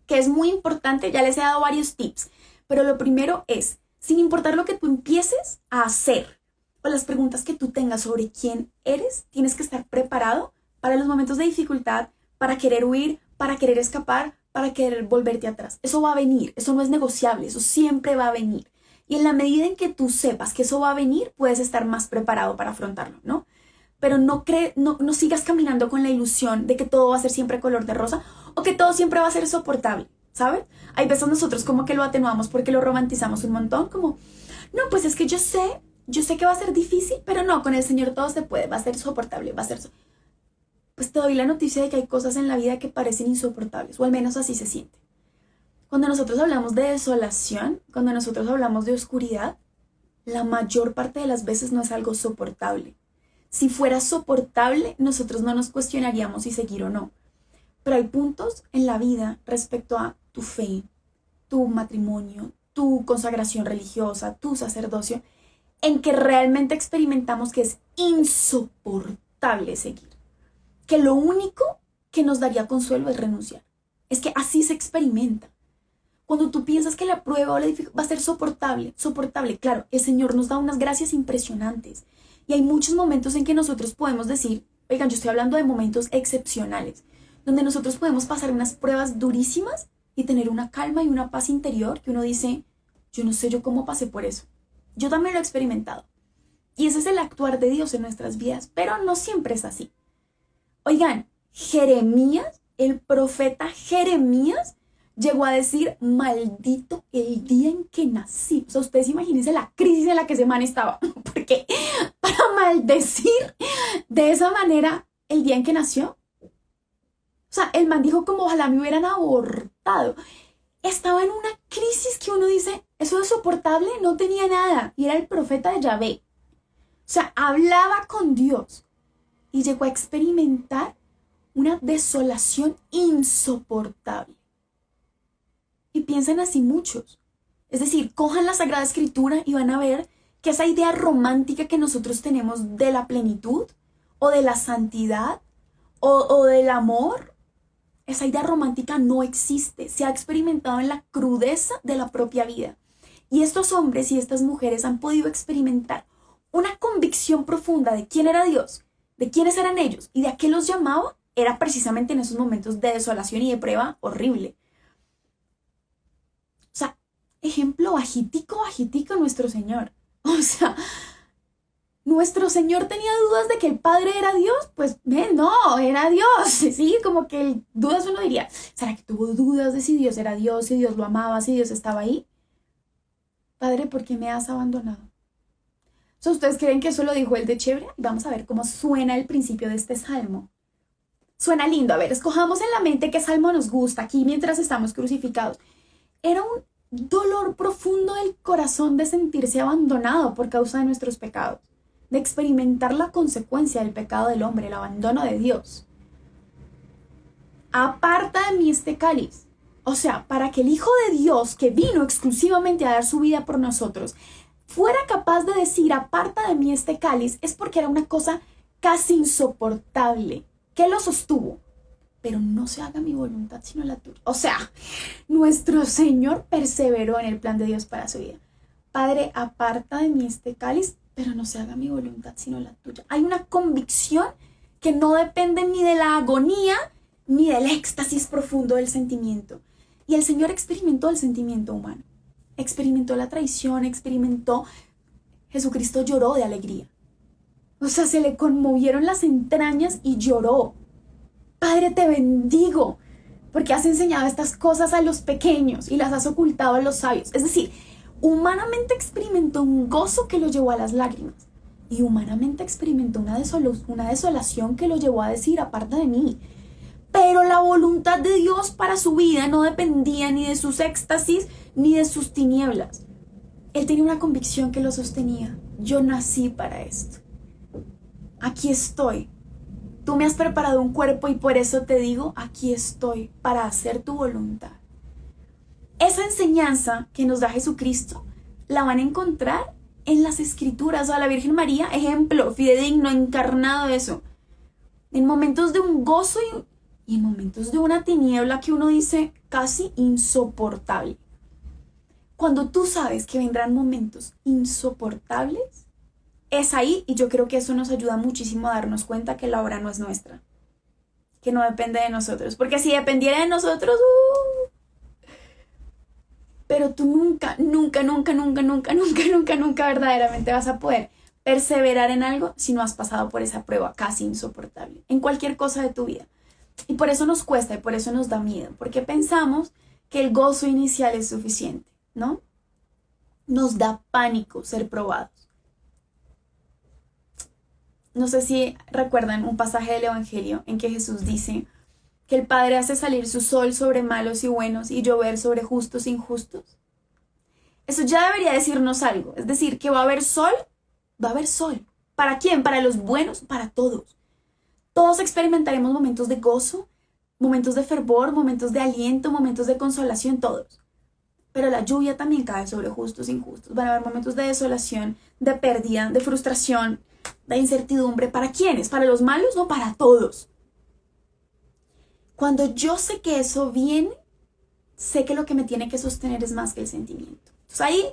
que es muy importante, ya les he dado varios tips, pero lo primero es, sin importar lo que tú empieces a hacer o las preguntas que tú tengas sobre quién eres, tienes que estar preparado para los momentos de dificultad, para querer huir, para querer escapar, para querer volverte atrás. Eso va a venir, eso no es negociable, eso siempre va a venir. Y en la medida en que tú sepas que eso va a venir, puedes estar más preparado para afrontarlo, ¿no? Pero no sigas caminando con la ilusión de que todo va a ser siempre color de rosa o que todo siempre va a ser soportable, ¿sabes? Hay veces nosotros como que lo atenuamos porque lo romantizamos un montón, como, no, pues es que yo sé que va a ser difícil, pero no, con el Señor todo se puede, va a ser soportable, va a ser... Pues te doy la noticia de que hay cosas en la vida que parecen insoportables, o al menos así se siente. Cuando nosotros hablamos de desolación, cuando nosotros hablamos de oscuridad, la mayor parte de las veces no es algo soportable. Si fuera soportable, nosotros no nos cuestionaríamos si seguir o no. Pero hay puntos en la vida respecto a tu fe, tu matrimonio, tu consagración religiosa, tu sacerdocio, en que realmente experimentamos que es insoportable seguir. Que lo único que nos daría consuelo es renunciar. Es que así se experimenta. Cuando tú piensas que la prueba o la dificultad va a ser soportable, claro, el Señor nos da unas gracias impresionantes. Y hay muchos momentos en que nosotros podemos decir, oigan, yo estoy hablando de momentos excepcionales, donde nosotros podemos pasar unas pruebas durísimas y tener una calma y una paz interior que uno dice, yo no sé yo cómo pasé por eso. Yo también lo he experimentado. Y ese es el actuar de Dios en nuestras vidas, pero no siempre es así. Oigan, Jeremías, el profeta Jeremías, llegó a decir, maldito el día en que nací. O sea, ustedes imagínense la crisis en la que ese man estaba. Porque para maldecir de esa manera el día en que nació. O sea, el man dijo como ojalá me hubieran abortado. Estaba en una crisis que uno dice, eso es soportable, no tenía nada. Y era el profeta de Yahvé. O sea, hablaba con Dios. Y llegó a experimentar una desolación insoportable. Y piensen así muchos. Es decir, cojan la Sagrada Escritura y van a ver que esa idea romántica que nosotros tenemos de la plenitud o de la santidad o del amor, esa idea romántica no existe. Se ha experimentado en la crudeza de la propia vida. Y estos hombres y estas mujeres han podido experimentar una convicción profunda de quién era Dios, de quiénes eran ellos y de a qué los llamaba, era precisamente en esos momentos de desolación y de prueba horrible. O sea, ejemplo bajitico nuestro Señor. O sea, nuestro Señor tenía dudas de que el Padre era Dios, pues no, era Dios. Sí, como que dudas uno diría, ¿será que tuvo dudas de si Dios era Dios, si Dios lo amaba, si Dios estaba ahí? Padre, ¿por qué me has abandonado? O sea, ¿ustedes creen que eso lo dijo él de chévere? Vamos a ver cómo suena el principio de este salmo. Suena lindo. A ver, escojamos en la mente qué salmo nos gusta aquí mientras estamos crucificados. Era un dolor profundo del corazón de sentirse abandonado por causa de nuestros pecados, de experimentar la consecuencia del pecado del hombre, el abandono de Dios. Aparta de mí este cáliz. O sea, para que el Hijo de Dios, que vino exclusivamente a dar su vida por nosotros, fuera capaz de decir, aparta de mí este cáliz, es porque era una cosa casi insoportable. ¿Qué lo sostuvo? pero no se haga mi voluntad sino la tuya. O sea, nuestro Señor perseveró en el plan de Dios para su vida. Padre, aparta de mí este cáliz, pero no se haga mi voluntad sino la tuya. Hay una convicción que no depende ni de la agonía ni del éxtasis profundo del sentimiento. Y el Señor experimentó el sentimiento humano, experimentó la traición, Jesucristo lloró de alegría. O sea, se le conmovieron las entrañas y lloró. Padre, te bendigo, porque has enseñado estas cosas a los pequeños y las has ocultado a los sabios. Es decir, humanamente experimentó un gozo que lo llevó a las lágrimas. Y humanamente experimentó una desolación que lo llevó a decir, aparta de mí. Pero la voluntad de Dios para su vida no dependía ni de sus éxtasis ni de sus tinieblas. Él tenía una convicción que lo sostenía. Yo nací para esto. Aquí estoy. Tú me has preparado un cuerpo y por eso te digo, aquí estoy para hacer tu voluntad. Esa enseñanza que nos da Jesucristo la van a encontrar en las Escrituras. A la Virgen María, ejemplo fidedigno, encarnado de eso. En momentos de un gozo y en momentos de una tiniebla que uno dice casi insoportable. Cuando tú sabes que vendrán momentos insoportables, es ahí, y yo creo que eso nos ayuda muchísimo a darnos cuenta que la obra no es nuestra, que no depende de nosotros, porque si dependiera de nosotros, pero tú nunca verdaderamente vas a poder perseverar en algo si no has pasado por esa prueba casi insoportable, en cualquier cosa de tu vida. Y por eso nos cuesta y por eso nos da miedo, porque pensamos que el gozo inicial es suficiente, ¿no? Nos da pánico ser probados. No sé si recuerdan un pasaje del Evangelio en que Jesús dice que el Padre hace salir su sol sobre malos y buenos y llover sobre justos e injustos. Eso ya debería decirnos algo. Es decir, que va a haber sol. ¿Para quién? Para los buenos, para todos. Todos experimentaremos momentos de gozo, momentos de fervor, momentos de aliento, momentos de consolación, todos. Pero la lluvia también cae sobre justos e injustos. Van a haber momentos de desolación, de pérdida, de frustración, de incertidumbre. ¿Para quiénes? ¿Para los malos? No, para todos. Cuando yo sé que eso viene, sé que lo que me tiene que sostener es más que el sentimiento. Entonces ahí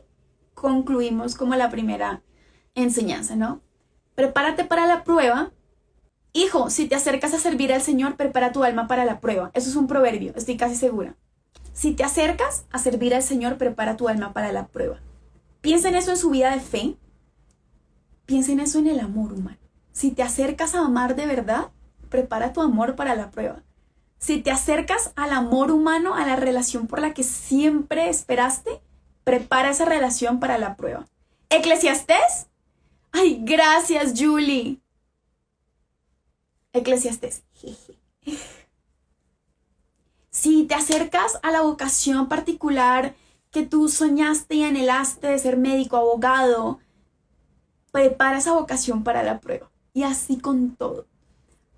concluimos como la primera enseñanza, ¿no? Prepárate para la prueba. Hijo, si te acercas a servir al Señor, prepara tu alma para la prueba. Eso es un proverbio, estoy casi segura. Si te acercas a servir al Señor, prepara tu alma para la prueba. Piensa en eso en su vida de fe. Piensa en eso en el amor humano. Si te acercas a amar de verdad, prepara tu amor para la prueba. Si te acercas al amor humano, a la relación por la que siempre esperaste, prepara esa relación para la prueba. ¿Eclesiastés? ¡Ay, gracias, Julie! Eclesiastés. Si te acercas a la vocación particular que tú soñaste y anhelaste de ser médico, abogado, prepara esa vocación para la prueba. Y así con todo.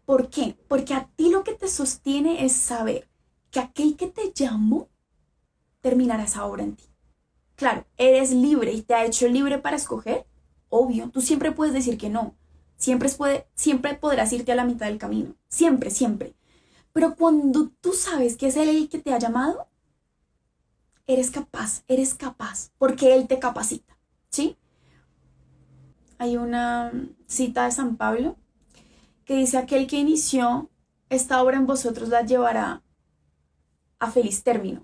¿Por qué? Porque a ti lo que te sostiene es saber que aquel que te llamó terminará esa obra en ti. Claro, eres libre y te ha hecho libre para escoger. Obvio, tú siempre puedes decir que no. Siempre podrás irte a la mitad del camino. Siempre. Pero cuando tú sabes que es Él el que te ha llamado, eres capaz, porque Él te capacita, ¿sí? Hay una cita de San Pablo que dice: aquel que inició esta obra en vosotros la llevará a feliz término.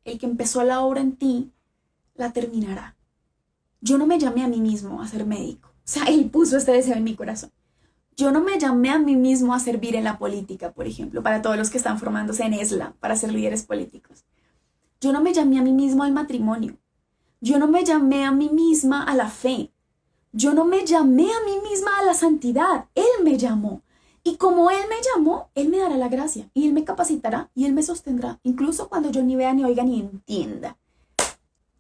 El que empezó la obra en ti, la terminará. Yo no me llamé a mí mismo a ser médico. O sea, Él puso este deseo en mi corazón. Yo no me llamé a mí mismo a servir en la política, por ejemplo, para todos los que están formándose en ESLA, para ser líderes políticos. Yo no me llamé a mí mismo al matrimonio. Yo no me llamé a mí misma a la fe. Yo no me llamé a mí misma a la santidad. Él me llamó. Y como Él me llamó, Él me dará la gracia. Y Él me capacitará y Él me sostendrá. Incluso cuando yo ni vea, ni oiga, ni entienda.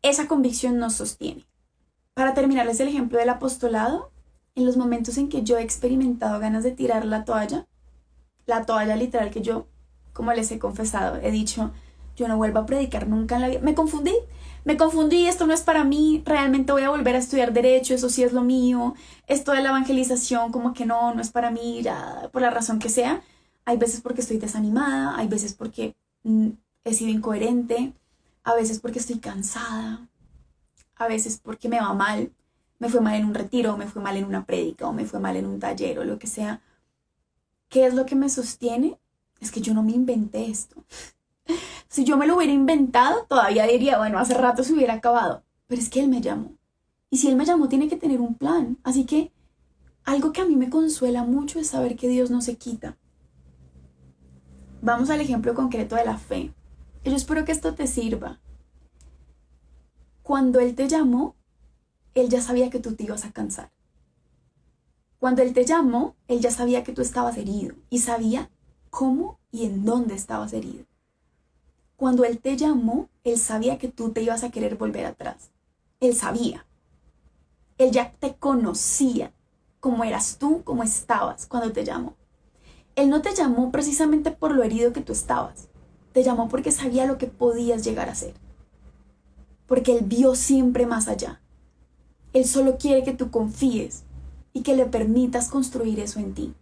Esa convicción nos sostiene. Para terminarles el ejemplo del apostolado, en los momentos en que yo he experimentado ganas de tirar la toalla literal que yo, como les he confesado, he dicho, yo no vuelvo a predicar nunca en la vida. Me confundí, esto no es para mí, realmente voy a volver a estudiar derecho, eso sí es lo mío, esto de la evangelización como que no es para mí, ya, por la razón que sea. Hay veces porque estoy desanimada, hay veces porque he sido incoherente, a veces porque estoy cansada, a veces porque me va mal, me fue mal en un retiro, o me fue mal en una prédica, o me fue mal en un taller, o lo que sea. ¿Qué es lo que me sostiene? Es que yo no me inventé esto. Si yo me lo hubiera inventado, todavía diría, bueno, hace rato se hubiera acabado. Pero es que Él me llamó. Y si Él me llamó, tiene que tener un plan. Así que algo que a mí me consuela mucho es saber que Dios no se quita. Vamos al ejemplo concreto de la fe. Yo espero que esto te sirva. Cuando Él te llamó, Él ya sabía que tú te ibas a cansar. Cuando Él te llamó, Él ya sabía que tú estabas herido y sabía cómo y en dónde estabas herido. Cuando Él te llamó, Él sabía que tú te ibas a querer volver atrás. Él sabía. Él ya te conocía cómo eras tú, cómo estabas cuando te llamó. Él no te llamó precisamente por lo herido que tú estabas. Te llamó porque sabía lo que podías llegar a ser. Porque Él vio siempre más allá. Él solo quiere que tú confíes y que le permitas construir eso en ti.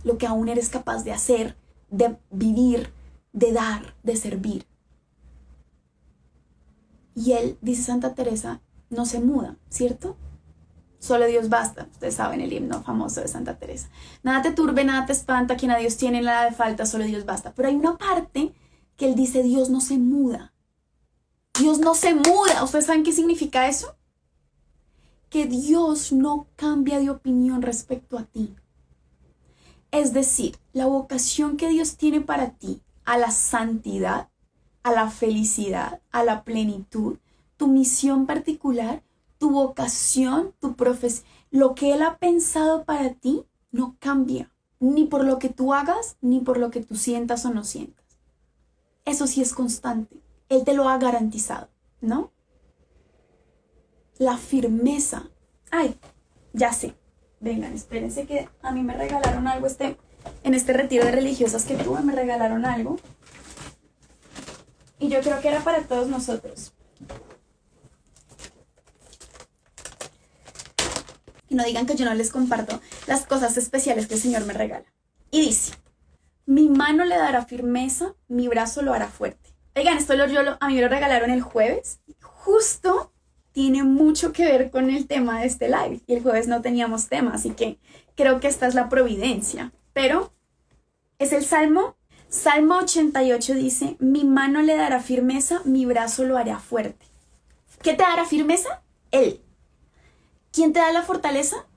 Lo que aún eres capaz de hacer, de vivir, de dar, de servir. Y Él, dice Santa Teresa, no se muda, ¿cierto? Solo Dios basta. Ustedes saben el himno famoso de Santa Teresa. Nada te turbe, nada te espanta, quien a Dios tiene nada de falta, solo Dios basta. Pero hay una parte que Él dice, Dios no se muda. Dios no se muda. ¿Ustedes saben qué significa eso? Que Dios no cambia de opinión respecto a ti. Es decir, la vocación que Dios tiene para ti, a la santidad, a la felicidad, a la plenitud, tu misión particular, tu vocación, tu profesión, lo que Él ha pensado para ti no cambia, ni por lo que tú hagas, ni por lo que tú sientas o no sientas. Eso sí es constante. Él te lo ha garantizado, ¿no? La firmeza. Ay, ya sé. Vengan, espérense que a mí me regalaron algo en este retiro de religiosas que tuve, me regalaron algo. Y yo creo que era para todos nosotros. Y no digan que yo no les comparto las cosas especiales que el Señor me regala. Y dice, mi mano le dará firmeza, mi brazo lo hará fuerte. Oigan, esto a mí me lo regalaron el jueves. Justo tiene mucho que ver con el tema de este live. Y el jueves no teníamos tema, así que creo que esta es la providencia. Pero es el Salmo 88 dice, mi mano le dará firmeza, mi brazo lo hará fuerte. ¿Qué te dará firmeza? Él. ¿Quién te da la fortaleza?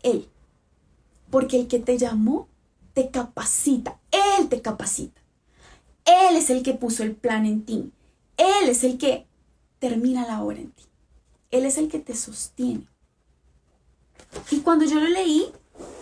Él. Porque el que te llamó te capacita. Él te capacita. Él es el que puso el plan en ti. Él es el que termina la obra en ti. Él es el que te sostiene. Y cuando yo lo leí,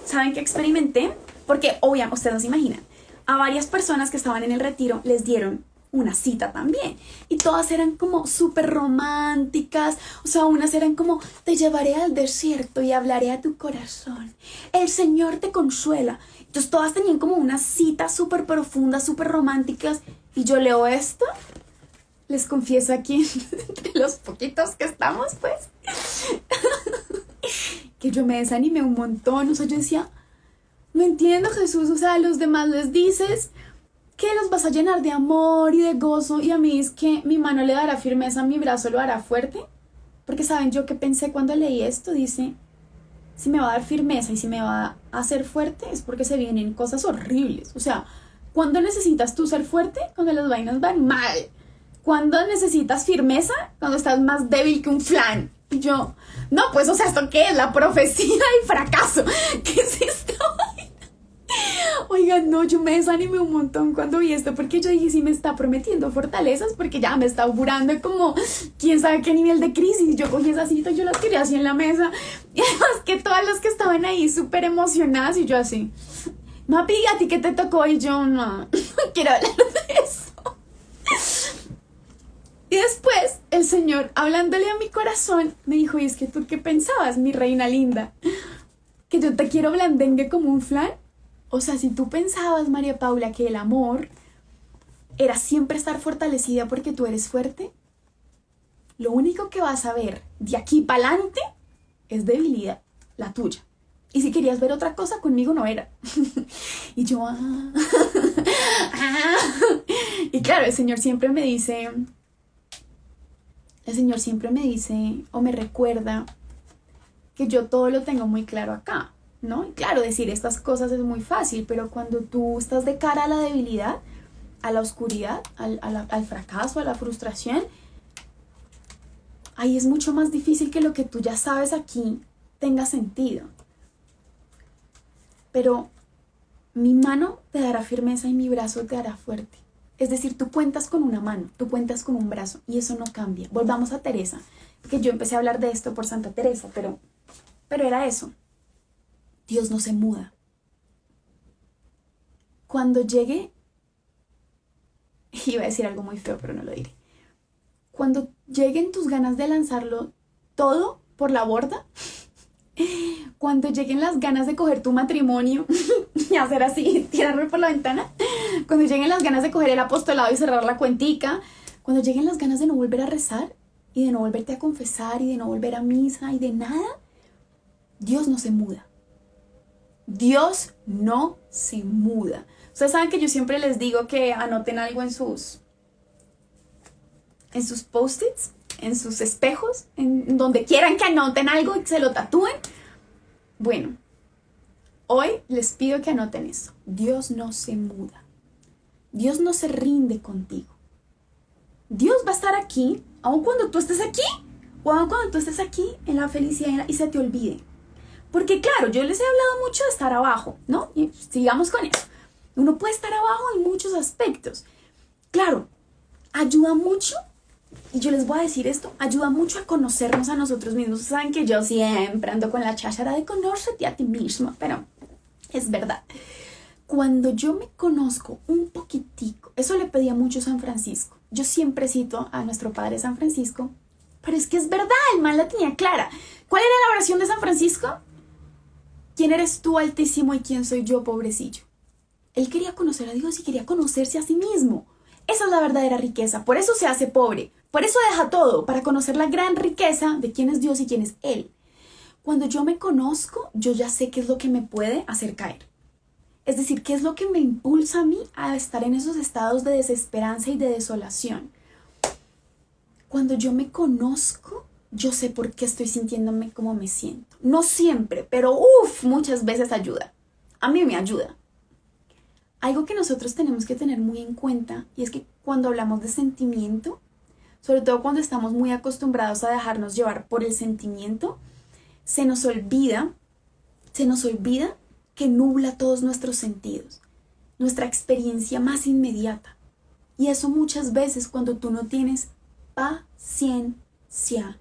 ¿saben qué experimenté? Porque obviamente, ustedes no se imaginan, a varias personas que estaban en el retiro les dieron una cita también. Y todas eran como súper románticas. O sea, unas eran como, te llevaré al desierto y hablaré a tu corazón. El Señor te consuela. Entonces todas tenían como unas citas súper profundas, súper románticas. Y yo leo esto. Les confieso aquí, entre los poquitos que estamos, pues, que yo me desanimé un montón. O sea, yo decía, no entiendo, Jesús. O sea, a los demás les dices que los vas a llenar de amor y de gozo, y a mí es que mi mano le dará firmeza, mi brazo lo hará fuerte. Porque saben, yo que pensé cuando leí esto, dice, si me va a dar firmeza y si me va a hacer fuerte es porque se vienen cosas horribles. O sea, ¿cuándo necesitas tú ser fuerte? Cuando las vainas van mal. ¿Cuándo necesitas firmeza? Cuando estás más débil que un flan. Y yo, no, pues, o sea, ¿esto qué es? La profecía del fracaso. ¿Qué es esto? Oigan, no, yo me desanimé un montón cuando vi esto, porque yo dije, sí me está prometiendo fortalezas, porque ya me está augurando como quién sabe qué nivel de crisis. Yo cogí esa cita y yo la tiré así en la mesa, y además que todas las que estaban ahí súper emocionadas, y yo así, Mapi, ¿a ti qué te tocó? Y yo, no quiero hablar de eso. Y después el Señor, hablándole a mi corazón, me dijo, y es que tú qué pensabas, mi reina linda, que yo te quiero blandengue como un flan. O sea, si tú pensabas, María Paula, que el amor era siempre estar fortalecida porque tú eres fuerte, lo único que vas a ver de aquí para adelante es debilidad, la tuya. Y si querías ver otra cosa, conmigo no era. Y yo, Y claro, el Señor siempre me dice, o me recuerda que yo todo lo tengo muy claro acá, ¿no? Y claro, decir estas cosas es muy fácil, pero cuando tú estás de cara a la debilidad, a la oscuridad, al fracaso, a la frustración, ahí es mucho más difícil que lo que tú ya sabes aquí tenga sentido. Pero mi mano te dará firmeza y mi brazo te hará fuerte. Es decir, tú cuentas con una mano, tú cuentas con un brazo y eso no cambia. Volvamos a Teresa, porque yo empecé a hablar de esto por Santa Teresa, pero era eso. Dios no se muda. Cuando llegue, iba a decir algo muy feo, pero no lo diré. Cuando lleguen tus ganas de lanzarlo todo por la borda, cuando lleguen las ganas de coger tu matrimonio y hacer así, tirarme por la ventana, cuando lleguen las ganas de coger el apostolado y cerrar la cuentica, cuando lleguen las ganas de no volver a rezar y de no volverte a confesar y de no volver a misa y de nada, Dios no se muda. Dios no se muda. Ustedes saben que yo siempre les digo que anoten algo en sus post-its, en sus espejos, en donde quieran que anoten algo y se lo tatúen. Bueno, hoy les pido que anoten eso. Dios no se muda. Dios no se rinde contigo. Dios va a estar aquí, aun cuando tú estés aquí, o aun cuando tú estés aquí en la felicidad y se te olvide. Porque claro, yo les he hablado mucho de estar abajo, ¿no? Y sigamos con eso. Uno puede estar abajo en muchos aspectos. Claro, ayuda mucho. Y yo les voy a decir esto, ayuda mucho a conocernos a nosotros mismos. Saben que yo siempre ando con la cháchara de conócete a ti mismo, pero es verdad. Cuando yo me conozco un poquitico, eso le pedía mucho San Francisco. Yo siempre cito a nuestro padre San Francisco, pero es que es verdad, el man la tenía clara. ¿Cuál era la oración de San Francisco? ¿Quién eres tú, Altísimo, y quién soy yo, pobrecillo? Él quería conocer a Dios y quería conocerse a sí mismo. Esa es la verdadera riqueza, por eso se hace pobre, por eso deja todo, para conocer la gran riqueza de quién es Dios y quién es Él. Cuando yo me conozco, yo ya sé qué es lo que me puede hacer caer. Es decir, qué es lo que me impulsa a mí a estar en esos estados de desesperanza y de desolación. Cuando yo me conozco, yo sé por qué estoy sintiéndome como me siento. No siempre, pero muchas veces ayuda. A mí me ayuda. Algo que nosotros tenemos que tener muy en cuenta y es que cuando hablamos de sentimiento, sobre todo cuando estamos muy acostumbrados a dejarnos llevar por el sentimiento, se nos olvida que nubla todos nuestros sentidos, nuestra experiencia más inmediata. Y eso muchas veces cuando tú no tienes paciencia,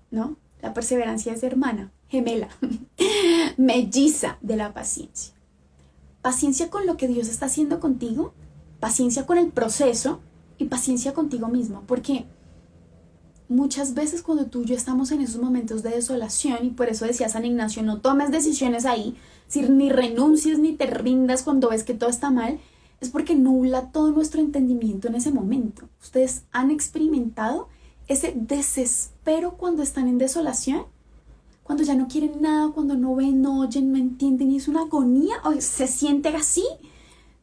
¿no? La perseverancia es hermana, gemela, melliza de la paciencia. Paciencia con lo que Dios está haciendo contigo, paciencia con el proceso y paciencia contigo mismo, porque muchas veces cuando tú y yo estamos en esos momentos de desolación, y por eso decía San Ignacio, no tomes decisiones ahí, ni renuncies ni te rindas cuando ves que todo está mal, es porque nubla todo nuestro entendimiento en ese momento. ¿Ustedes han experimentado ese desespero cuando están en desolación? Cuando ya no quieren nada, cuando no ven, no oyen, no entienden, y es una agonía, o se siente así,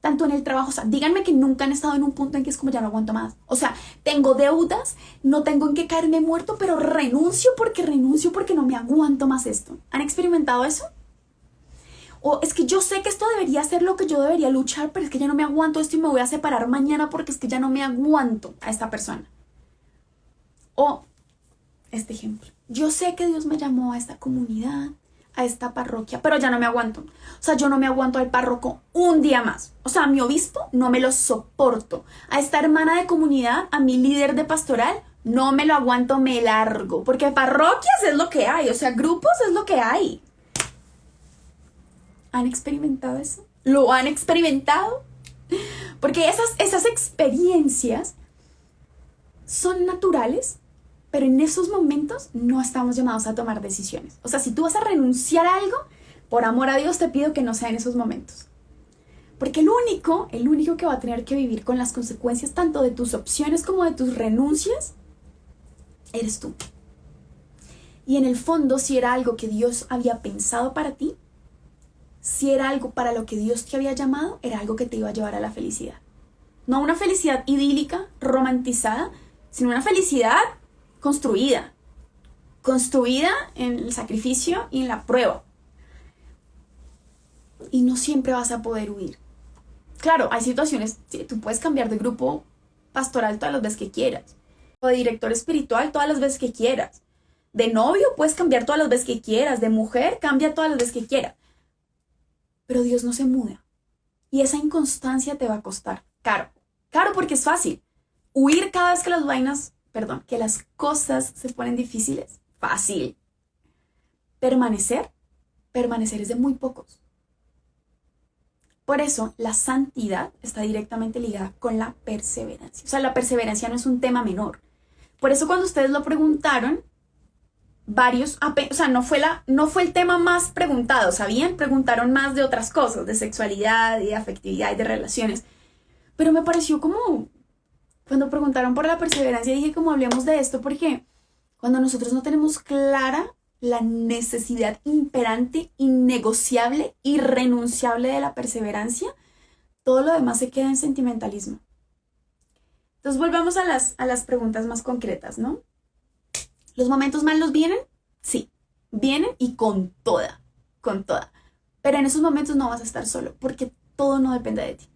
tanto en el trabajo. O sea, díganme que nunca han estado en un punto en que es como ya no aguanto más. O sea, tengo deudas, no tengo en qué caerme muerto, pero renuncio porque no me aguanto más esto. ¿Han experimentado eso? O es que yo sé que esto debería ser lo que yo debería luchar, pero es que ya no me aguanto esto y me voy a separar mañana porque es que ya no me aguanto a esta persona. O este ejemplo. Yo sé que Dios me llamó a esta comunidad, a esta parroquia, pero ya no me aguanto. O sea, yo no me aguanto al párroco un día más. O sea, a mi obispo no me lo soporto. A esta hermana de comunidad, a mi líder de pastoral, no me lo aguanto, me largo. Porque parroquias es lo que hay, o sea, grupos es lo que hay. ¿Han experimentado eso? ¿Lo han experimentado? Porque esas experiencias son naturales, pero en esos momentos no estamos llamados a tomar decisiones. O sea, si tú vas a renunciar a algo, por amor a Dios te pido que no sea en esos momentos. Porque el único que va a tener que vivir con las consecuencias tanto de tus opciones como de tus renuncias, eres tú. Y en el fondo, si era algo que Dios había pensado para ti, si era algo para lo que Dios te había llamado, era algo que te iba a llevar a la felicidad. No una felicidad idílica, romantizada, sino una felicidad construida. Construida en el sacrificio y en la prueba. Y no siempre vas a poder huir. Claro, hay situaciones, sí, tú puedes cambiar de grupo pastoral todas las veces que quieras. O de director espiritual todas las veces que quieras. De novio puedes cambiar todas las veces que quieras. De mujer cambia todas las veces que quieras. Pero Dios no se muda. Y esa inconstancia te va a costar caro. Caro porque es fácil. Huir cada vez que que las cosas se ponen difíciles. Fácil. Permanecer es de muy pocos. Por eso la santidad está directamente ligada con la perseverancia. O sea, la perseverancia no es un tema menor. Por eso cuando ustedes lo preguntaron, no fue el tema más preguntado, ¿sabían? Preguntaron más de otras cosas, de sexualidad y de afectividad y de relaciones. Pero me pareció como, cuando preguntaron por la perseverancia, dije como hablemos de esto, porque cuando nosotros no tenemos clara la necesidad imperante, innegociable, irrenunciable de la perseverancia, todo lo demás se queda en sentimentalismo. Entonces volvamos a las preguntas más concretas, ¿no? ¿Los momentos malos vienen? Sí, vienen y con toda. Pero en esos momentos no vas a estar solo, porque todo no depende de ti.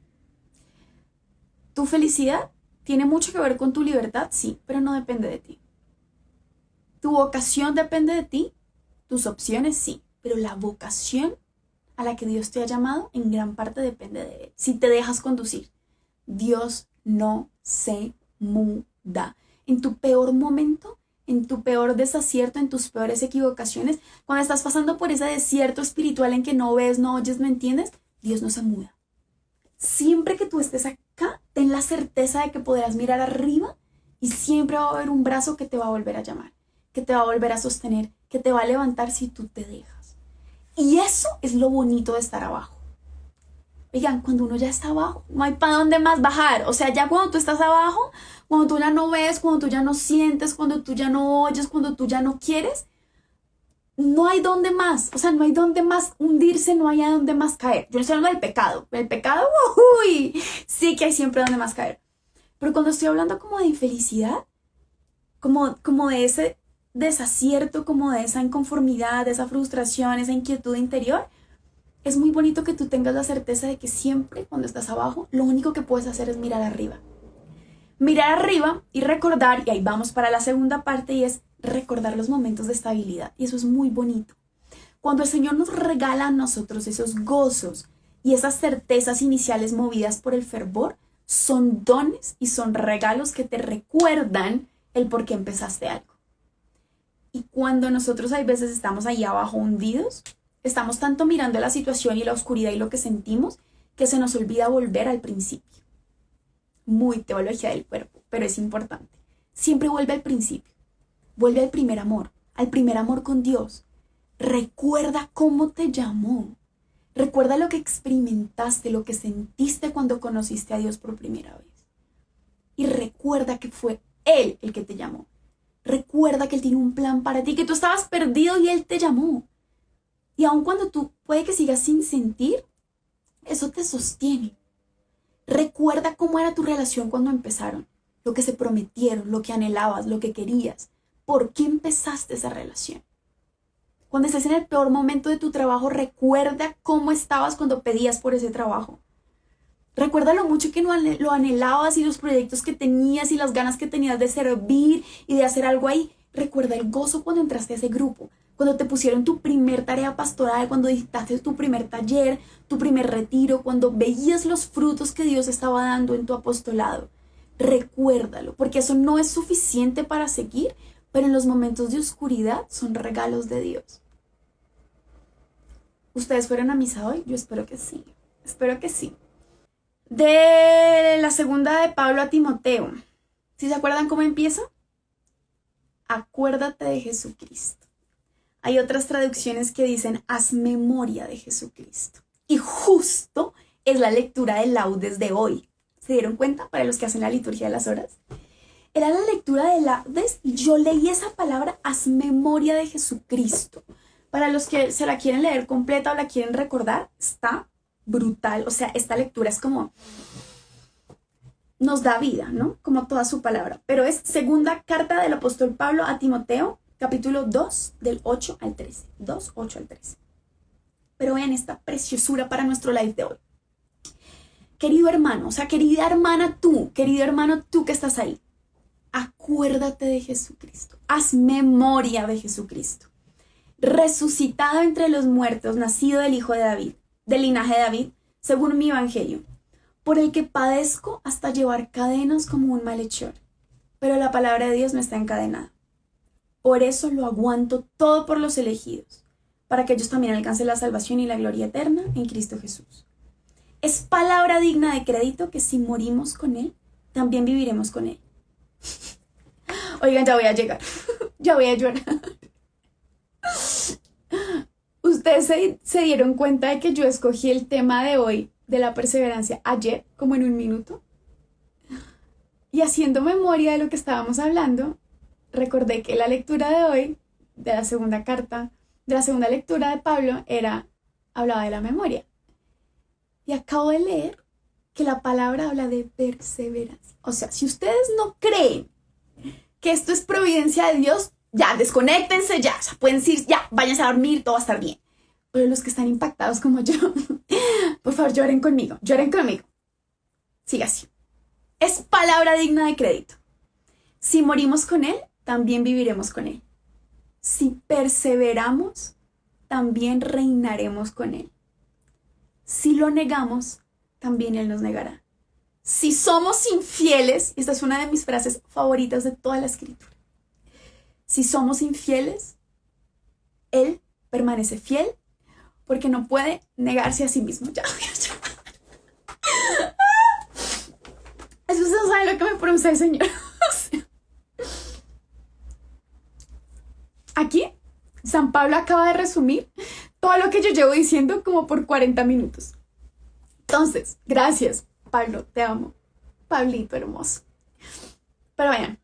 Tu felicidad tiene mucho que ver con tu libertad, sí, pero no depende de ti. Tu vocación depende de ti, tus opciones sí, pero la vocación a la que Dios te ha llamado en gran parte depende de Él. Si te dejas conducir, Dios no se muda. En tu peor momento, en tu peor desacierto, en tus peores equivocaciones, cuando estás pasando por ese desierto espiritual en que no ves, no oyes, no entiendes, Dios no se muda. Siempre que tú estés acá, ten la certeza de que podrás mirar arriba y siempre va a haber un brazo que te va a volver a llamar, que te va a volver a sostener, que te va a levantar si tú te dejas. Y eso es lo bonito de estar abajo. Oigan, cuando uno ya está abajo, no hay para dónde más bajar. O sea, ya cuando tú estás abajo, cuando tú ya no ves, cuando tú ya no sientes, cuando tú ya no oyes, cuando tú ya no quieres, no hay dónde más. O sea, no hay dónde más hundirse, no hay a dónde más caer. Yo no estoy hablando del pecado. El pecado, uy, sí que hay siempre dónde más caer. Pero cuando estoy hablando como de infelicidad, como de ese desacierto, como de esa inconformidad, de esa frustración, esa inquietud interior, es muy bonito que tú tengas la certeza de que siempre cuando estás abajo, lo único que puedes hacer es mirar arriba. Mirar arriba y recordar, y ahí vamos para la segunda parte, y es recordar los momentos de estabilidad. Y eso es muy bonito. Cuando el Señor nos regala a nosotros esos gozos y esas certezas iniciales movidas por el fervor, son dones y son regalos que te recuerdan el por qué empezaste algo. Y cuando nosotros hay veces estamos ahí abajo hundidos, estamos tanto mirando la situación y la oscuridad y lo que sentimos que se nos olvida volver al principio. Muy teología del cuerpo, pero es importante. Siempre vuelve al principio. Vuelve al primer amor con Dios. Recuerda cómo te llamó. Recuerda lo que experimentaste, lo que sentiste cuando conociste a Dios por primera vez. Y recuerda que fue Él el que te llamó. Recuerda que Él tiene un plan para ti, que tú estabas perdido y Él te llamó. Y aun cuando tú puede que sigas sin sentir, eso te sostiene. Recuerda cómo era tu relación cuando empezaron, lo que se prometieron, lo que anhelabas, lo que querías. ¿Por qué empezaste esa relación? Cuando estés en el peor momento de tu trabajo, recuerda cómo estabas cuando pedías por ese trabajo. Recuerda lo mucho que lo anhelabas y los proyectos que tenías y las ganas que tenías de servir y de hacer algo ahí. Recuerda el gozo cuando entraste a ese grupo, cuando te pusieron tu primer tarea pastoral, cuando dictaste tu primer taller, tu primer retiro, cuando veías los frutos que Dios estaba dando en tu apostolado. Recuérdalo, porque eso no es suficiente para seguir, pero en los momentos de oscuridad son regalos de Dios. ¿Ustedes fueron a misa hoy? Yo espero que sí. Espero que sí. De la segunda de Pablo a Timoteo. ¿Sí se acuerdan cómo empieza? Acuérdate de Jesucristo. Hay otras traducciones que dicen, haz memoria de Jesucristo. Y justo es la lectura de laudes de hoy. ¿Se dieron cuenta? Para los que hacen la liturgia de las horas. Era la lectura de laudes y yo leí esa palabra, haz memoria de Jesucristo. Para los que se la quieren leer completa o la quieren recordar, está brutal. O sea, esta lectura es como, nos da vida, ¿no? Como toda su palabra. Pero es segunda carta del apóstol Pablo a Timoteo, capítulo 2, del 8 al 13. 2, 8 al 13. Pero vean esta preciosura para nuestro live de hoy. Querido hermano, o sea, querida hermana tú, querido hermano tú que estás ahí, acuérdate de Jesucristo. Haz memoria de Jesucristo. Resucitado entre los muertos, nacido del hijo de David, del linaje de David, según mi evangelio, por el que padezco hasta llevar cadenas como un malhechor. Pero la palabra de Dios no está encadenada. Por eso lo aguanto todo por los elegidos, para que ellos también alcancen la salvación y la gloria eterna en Cristo Jesús. Es palabra digna de crédito que si morimos con Él, también viviremos con Él. Oigan, ya voy a llegar. Ya voy a llorar. Ustedes se dieron cuenta de que yo escogí el tema de hoy, de la perseverancia, ayer, como en un minuto. Y haciendo memoria de lo que estábamos hablando, recordé que la lectura de hoy, de la segunda carta, de la segunda lectura de Pablo, hablaba de la memoria. Y acabo de leer que la palabra habla de perseverancia. O sea, si ustedes no creen que esto es providencia de Dios, ya, desconéctense ya. O sea, pueden decir, ya, váyanse a dormir, todo va a estar bien. Pero los que están impactados como yo, por favor, lloren conmigo. Siga así. Es palabra digna de crédito. Si morimos con Él, también viviremos con Él. Si perseveramos, también reinaremos con Él. Si lo negamos, también Él nos negará. Si somos infieles, y esta es una de mis frases favoritas de toda la escritura. Si somos infieles, Él permanece fiel porque no puede negarse a sí mismo. Ya. Eso usted no sabe lo que me produce el Señor. Aquí, San Pablo acaba de resumir todo lo que yo llevo diciendo como por 40 minutos. Entonces, gracias, Pablo, te amo. Pablito hermoso. Pero vean,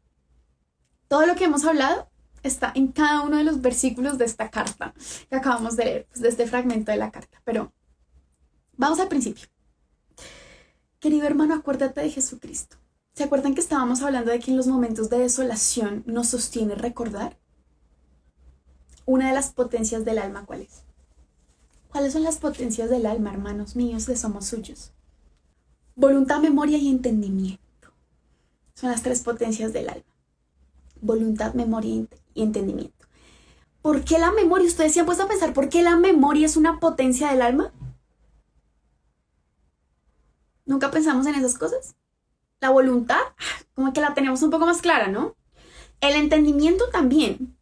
todo lo que hemos hablado está en cada uno de los versículos de esta carta que acabamos de leer, pues, de este fragmento de la carta. Pero vamos al principio. Querido hermano, acuérdate de Jesucristo. ¿Se acuerdan que estábamos hablando de que en los momentos de desolación nos sostiene recordar? Una de las potencias del alma, ¿cuál es? ¿Cuáles son las potencias del alma, hermanos míos, de Somos Suyos? Voluntad, memoria y entendimiento. Son las tres potencias del alma. Voluntad, memoria y entendimiento. ¿Por qué la memoria? ¿Ustedes se han puesto a pensar por qué la memoria es una potencia del alma? ¿Nunca pensamos en esas cosas? La voluntad, como que la tenemos un poco más clara, ¿no? El entendimiento también.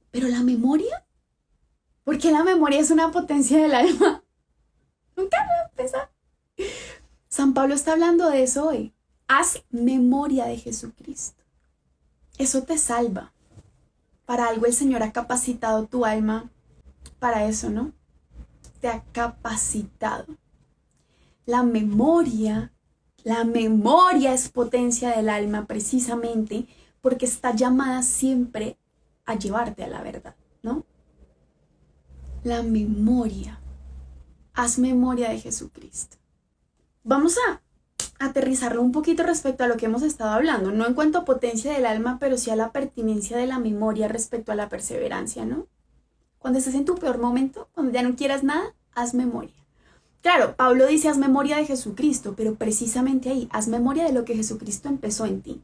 Pero la memoria, ¿por qué la memoria es una potencia del alma? Nunca lo he pensado. San Pablo está hablando de eso hoy. Haz memoria de Jesucristo. Eso te salva. Para algo el Señor ha capacitado tu alma para eso, ¿no? Te ha capacitado. La memoria es potencia del alma precisamente porque está llamada siempre a llevarte a la verdad, ¿no? La memoria. Haz memoria de Jesucristo. Vamos a aterrizarlo un poquito respecto a lo que hemos estado hablando, no en cuanto a potencia del alma, pero sí a la pertinencia de la memoria respecto a la perseverancia, ¿no? Cuando estés en tu peor momento, cuando ya no quieras nada, haz memoria. Claro, Pablo dice haz memoria de Jesucristo, pero precisamente ahí, haz memoria de lo que Jesucristo empezó en ti.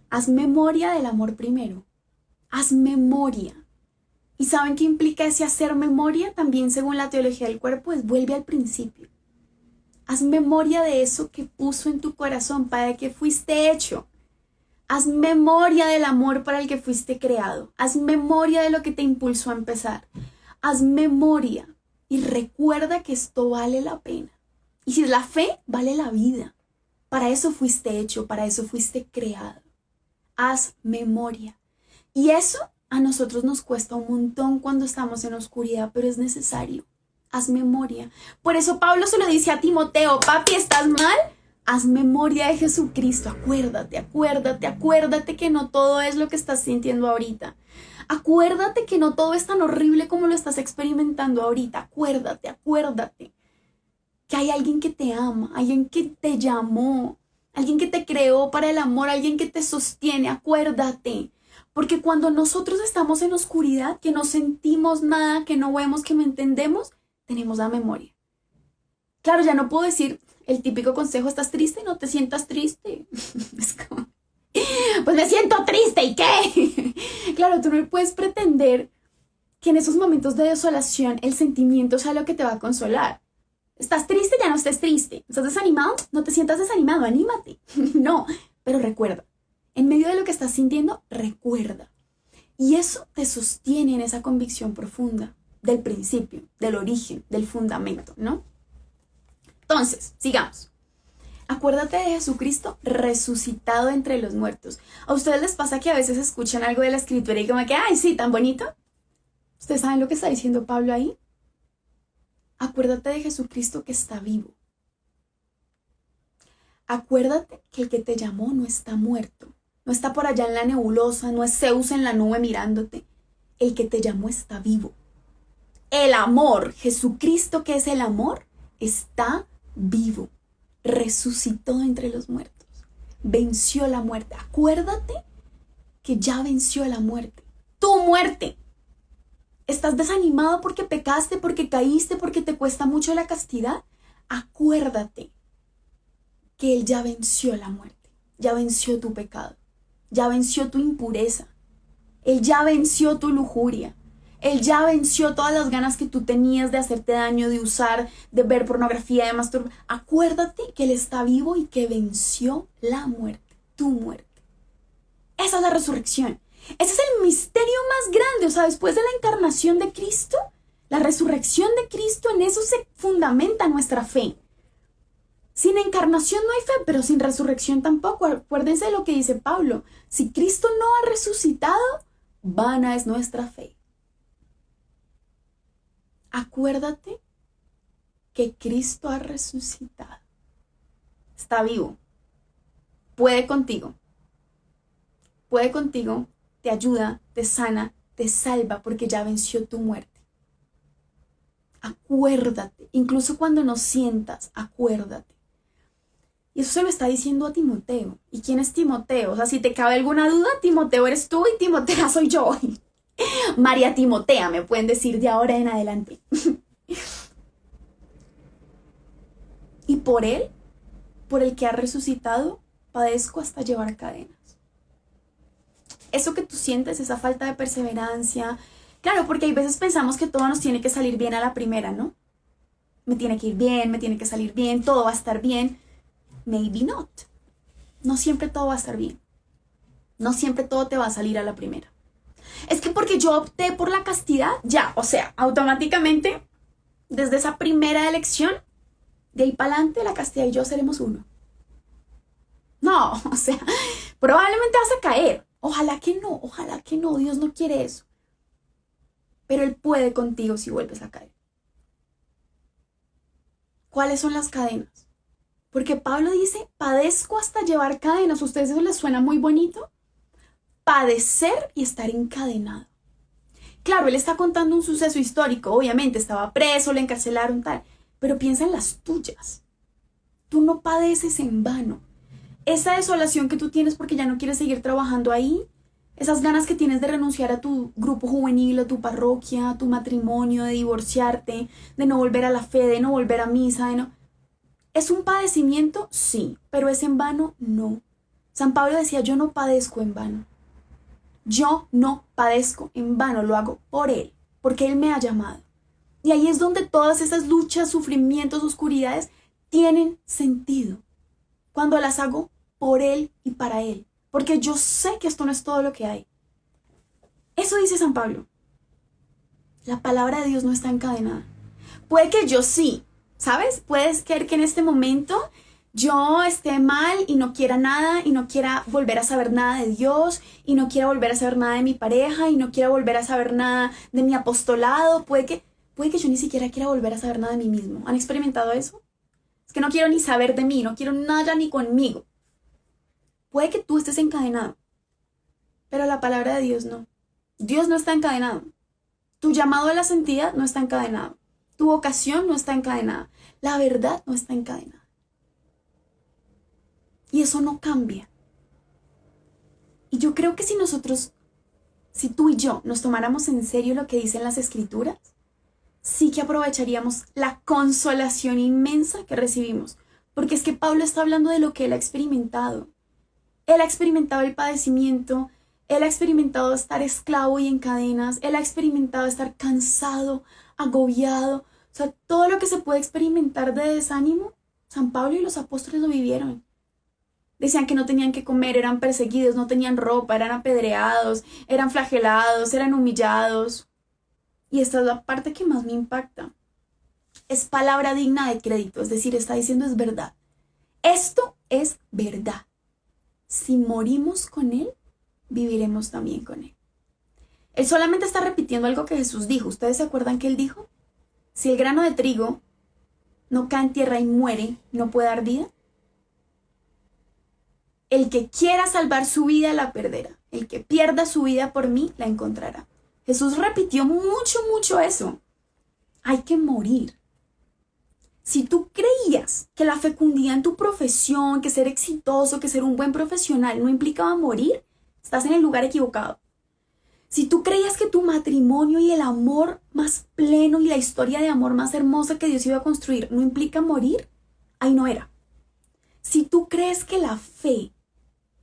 Haz memoria del amor primero. Haz memoria. ¿Y saben qué implica ese hacer memoria? También según la teología del cuerpo, es vuelve al principio. Haz memoria de eso que puso en tu corazón para el que fuiste hecho. Haz memoria del amor para el que fuiste creado. Haz memoria de lo que te impulsó a empezar. Haz memoria y recuerda que esto vale la pena. Y si es la fe, vale la vida. Para eso fuiste hecho, para eso fuiste creado. Haz memoria. Y eso a nosotros nos cuesta un montón cuando estamos en oscuridad, pero es necesario. Haz memoria. Por eso Pablo se lo dice a Timoteo, papi, ¿estás mal? Haz memoria de Jesucristo. Acuérdate que no todo es lo que estás sintiendo ahorita. Acuérdate que no todo es tan horrible como lo estás experimentando ahorita. Acuérdate que hay alguien que te ama, alguien que te llamó, alguien que te creó para el amor, alguien que te sostiene. Acuérdate. Porque cuando nosotros estamos en oscuridad, que no sentimos nada, que no vemos, que no entendemos, tenemos la memoria. Claro, ya no puedo decir el típico consejo, ¿estás triste? No te sientas triste. Es como, pues me siento triste, ¿y qué? Claro, tú no puedes pretender que en esos momentos de desolación el sentimiento sea lo que te va a consolar. ¿Estás triste? Ya no estés triste. ¿Estás desanimado? No te sientas desanimado, anímate. No, pero recuerda, en medio de lo que estás sintiendo, recuerda. Y eso te sostiene en esa convicción profunda del principio, del origen, del fundamento, ¿no? Entonces, sigamos. Acuérdate de Jesucristo resucitado entre los muertos. ¿A ustedes les pasa que a veces escuchan algo de la escritura y como que, ay, sí, tan bonito? ¿Ustedes saben lo que está diciendo Pablo ahí? Acuérdate de Jesucristo que está vivo. Acuérdate que el que te llamó no está muerto. No está por allá en la nebulosa, no es Zeus en la nube mirándote. El que te llamó está vivo. El amor, Jesucristo que es el amor, está vivo. Resucitó entre los muertos. Venció la muerte. Acuérdate que ya venció la muerte. Tu muerte. ¿Estás desanimado porque pecaste, porque caíste, porque te cuesta mucho la castidad? Acuérdate que Él ya venció la muerte. Ya venció tu pecado. Ya venció tu impureza. Él ya venció tu lujuria. Él ya venció todas las ganas que tú tenías de hacerte daño, de usar, de ver pornografía, de masturbar. Acuérdate que Él está vivo y que venció la muerte, tu muerte. Esa es la resurrección. Ese es el misterio más grande. O sea, después de la encarnación de Cristo, la resurrección de Cristo, en eso se fundamenta nuestra fe. Sin encarnación no hay fe, pero sin resurrección tampoco. Acuérdense de lo que dice Pablo. Si Cristo no ha resucitado, vana es nuestra fe. Acuérdate que Cristo ha resucitado. Está vivo. Puede contigo. Puede contigo, te ayuda, te sana, te salva porque ya venció tu muerte. Acuérdate, incluso cuando no sientas, acuérdate. Y eso se lo está diciendo a Timoteo. ¿Y quién es Timoteo? O sea, si te cabe alguna duda, Timoteo eres tú y Timotea soy yo. María Timotea, me pueden decir de ahora en adelante. Y por él, por el que ha resucitado, padezco hasta llevar cadenas. Eso que tú sientes, esa falta de perseverancia. Claro, porque hay veces pensamos que todo nos tiene que salir bien a la primera, ¿no? Me tiene que ir bien, me tiene que salir bien, todo va a estar bien. Maybe not. No siempre todo va a estar bien. No siempre todo te va a salir a la primera. Es que porque yo opté por la castidad, ya, o sea, automáticamente, desde esa primera elección, de ahí para adelante, la castidad y yo seremos uno. No, o sea, probablemente vas a caer. Ojalá que no, Dios no quiere eso. Pero Él puede contigo si vuelves a caer. ¿Cuáles son las cadenas? Porque Pablo dice, padezco hasta llevar cadenas. ¿A ustedes eso les suena muy bonito? Padecer y estar encadenado. Claro, él está contando un suceso histórico. Obviamente estaba preso, le encarcelaron, tal. Pero piensa en las tuyas. Tú no padeces en vano. Esa desolación que tú tienes porque ya no quieres seguir trabajando ahí, esas ganas que tienes de renunciar a tu grupo juvenil, a tu parroquia, a tu matrimonio, de divorciarte, de no volver a la fe, de no volver a misa, de no... ¿Es un padecimiento? Sí, pero ¿es en vano? No. San Pablo decía, yo no padezco en vano. Yo no padezco en vano, lo hago por Él, porque Él me ha llamado. Y ahí es donde todas esas luchas, sufrimientos, oscuridades tienen sentido. Cuando las hago por Él y para Él. Porque yo sé que esto no es todo lo que hay. Eso dice San Pablo. La palabra de Dios no está encadenada. Puede que yo sí, ¿sabes? Puede ser que en este momento yo esté mal y no quiera nada y no quiera volver a saber nada de Dios y no quiera volver a saber nada de mi pareja y no quiera volver a saber nada de mi apostolado. Puede que yo ni siquiera quiera volver a saber nada de mí mismo. ¿Han experimentado eso? Es que no quiero ni saber de mí, no quiero nada ni conmigo. Puede que tú estés encadenado, pero la palabra de Dios no. Dios no está encadenado. Tu llamado a la santidad no está encadenado. Tu vocación no está encadenada. La verdad no está encadenada. Y eso no cambia. Y yo creo que si tú y yo nos tomáramos en serio lo que dicen las Escrituras, sí que aprovecharíamos la consolación inmensa que recibimos. Porque es que Pablo está hablando de lo que él ha experimentado. Él ha experimentado el padecimiento, él ha experimentado estar esclavo y en cadenas, él ha experimentado estar cansado, agobiado. O sea, todo lo que se puede experimentar de desánimo, San Pablo y los apóstoles lo vivieron. Decían que no tenían que comer, eran perseguidos, no tenían ropa, eran apedreados, eran flagelados, eran humillados. Y esta es la parte que más me impacta. Es palabra digna de crédito, es decir, está diciendo es verdad. Esto es verdad. Si morimos con Él, viviremos también con Él. Él solamente está repitiendo algo que Jesús dijo. ¿Ustedes se acuerdan que Él dijo? Si el grano de trigo no cae en tierra y muere, ¿no puede dar vida? El que quiera salvar su vida la perderá. El que pierda su vida por mí la encontrará. Jesús repitió mucho eso. Hay que morir. Si tú creías que la fecundidad en tu profesión, que ser exitoso, que ser un buen profesional no implicaba morir, estás en el lugar equivocado. Si tú creías que tu matrimonio y el amor más pleno y la historia de amor más hermosa que Dios iba a construir no implica morir, ahí no era. Si tú crees que la fe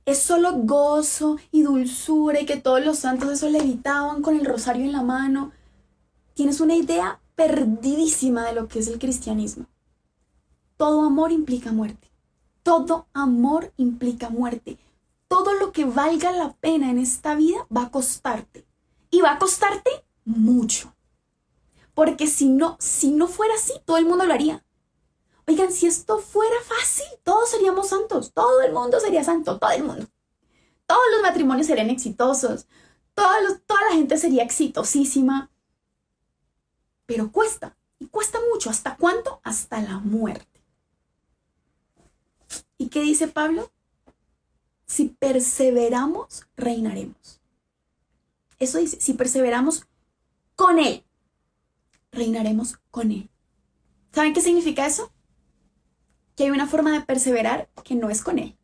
es solo gozo y dulzura y que todos los santos eso levitaban con el rosario en la mano, tienes una idea perdidísima de lo que es el cristianismo. Todo amor implica muerte. Todo amor implica muerte. Todo lo que valga la pena en esta vida va a costarte. Y va a costarte mucho. Porque si no fuera así, todo el mundo lo haría. Oigan, si esto fuera fácil, todos seríamos santos. Todo el mundo sería santo, todo el mundo. Todos los matrimonios serían exitosos. Toda la gente sería exitosísima. Pero cuesta. Y cuesta mucho. ¿Hasta cuánto? Hasta la muerte. ¿Y qué dice Pablo? Si perseveramos, reinaremos. Eso dice, si perseveramos con Él, reinaremos con Él. ¿Saben qué significa eso? Que hay una forma de perseverar que no es con Él.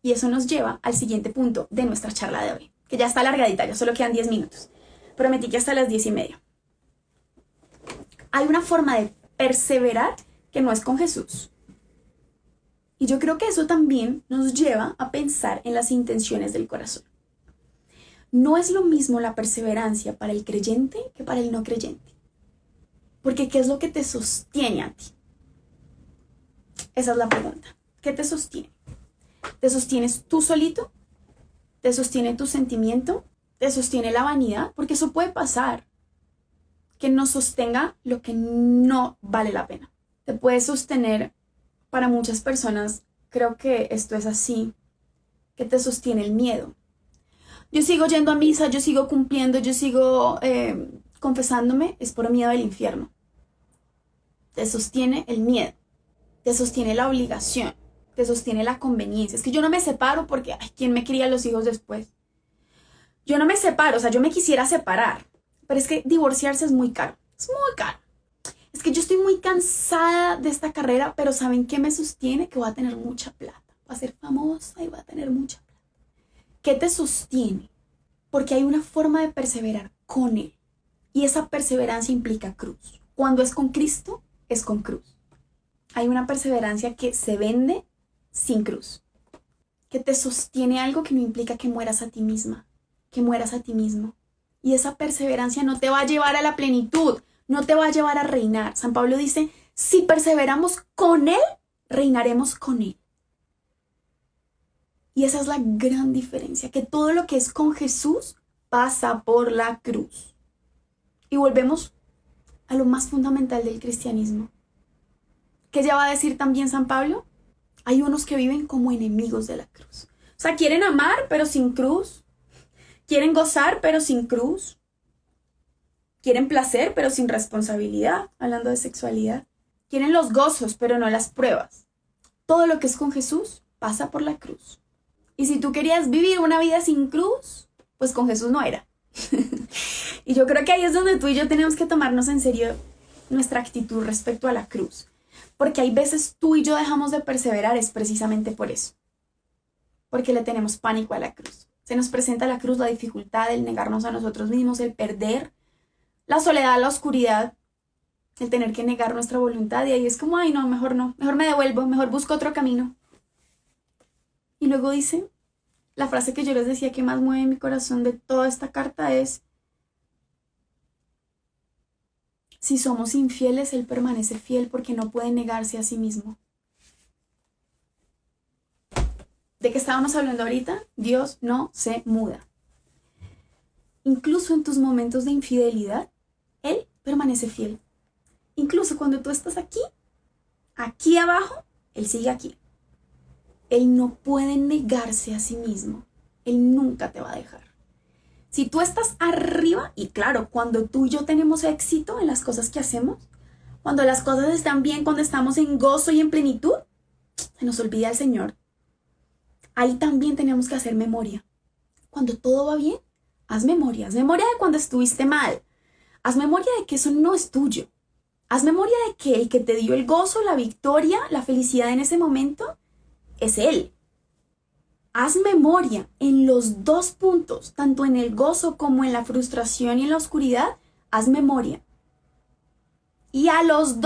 Y eso nos lleva al siguiente punto de nuestra charla de hoy, que ya está alargadita, ya solo quedan 10 minutos. Prometí que hasta las 10:30. Hay una forma de perseverar que no es con Jesús. Y yo creo que eso también nos lleva a pensar en las intenciones del corazón. No es lo mismo la perseverancia para el creyente que para el no creyente. Porque ¿qué es lo que te sostiene a ti? Esa es la pregunta. ¿Qué te sostiene? ¿Te sostienes tú solito? ¿Te sostiene tu sentimiento? ¿Te sostiene la vanidad? Porque eso puede pasar. Que nos sostenga lo que no vale la pena. Te puede sostener, para muchas personas, creo que esto es así, que te sostiene el miedo. Yo sigo yendo a misa, yo sigo cumpliendo, yo sigo confesándome, es por miedo al infierno. Te sostiene el miedo, te sostiene la obligación, te sostiene la conveniencia. Es que yo no me separo porque, ¿quién me cría los hijos después? Yo no me separo, o sea, yo me quisiera separar, pero es que divorciarse es muy caro, es muy caro. Es que yo estoy muy cansada de esta carrera, pero ¿saben qué me sostiene? Que voy a tener mucha plata. Voy a ser famosa y voy a tener mucha plata. ¿Qué te sostiene? Porque hay una forma de perseverar con Él. Y esa perseverancia implica cruz. Cuando es con Cristo, es con cruz. Hay una perseverancia que se vende sin cruz. Que te sostiene algo que no implica que mueras a ti misma, que mueras a ti mismo. Y esa perseverancia no te va a llevar a la plenitud, no te va a llevar a reinar. San Pablo dice, si perseveramos con Él, reinaremos con Él. Y esa es la gran diferencia, que todo lo que es con Jesús pasa por la cruz. Y volvemos a lo más fundamental del cristianismo. ¿Qué ya va a decir también San Pablo? Hay unos que viven como enemigos de la cruz. O sea, quieren amar, pero sin cruz. Quieren gozar, pero sin cruz. Quieren placer, pero sin responsabilidad, hablando de sexualidad. quieren los gozos, pero no las pruebas. Todo lo que es con Jesús pasa por la cruz. Y si tú querías vivir una vida sin cruz, pues con Jesús no era. Y yo creo que ahí es donde tú y yo tenemos que tomarnos en serio nuestra actitud respecto a la cruz. Porque hay veces tú y yo dejamos de perseverar es precisamente por eso. Porque le tenemos pánico a la cruz. Se nos presenta la cruz, la dificultad, el negarnos a nosotros mismos, el perder, la soledad, la oscuridad, el tener que negar nuestra voluntad. Y ahí es como, ay no, mejor me devuelvo, mejor busco otro camino. Y luego dice, la frase que yo les decía que más mueve mi corazón de toda esta carta es, si somos infieles, Él permanece fiel porque no puede negarse a sí mismo. ¿De qué estábamos hablando ahorita? Dios no se muda. Incluso en tus momentos de infidelidad, Él permanece fiel. Incluso cuando tú estás aquí abajo, Él sigue aquí. Él no puede negarse a sí mismo. Él nunca te va a dejar. Si tú estás arriba, y claro, cuando tú y yo tenemos éxito en las cosas que hacemos, cuando las cosas están bien, cuando estamos en gozo y en plenitud, se nos olvida el Señor. Ahí también tenemos que hacer memoria. Cuando todo va bien, haz memoria. Haz memoria de cuando estuviste mal. Haz memoria de que eso no es tuyo. Haz memoria de que el que te dio el gozo, la victoria, la felicidad en ese momento, es Él. Haz memoria en los dos puntos, tanto en el gozo como en la frustración y en la oscuridad, haz memoria. Y en los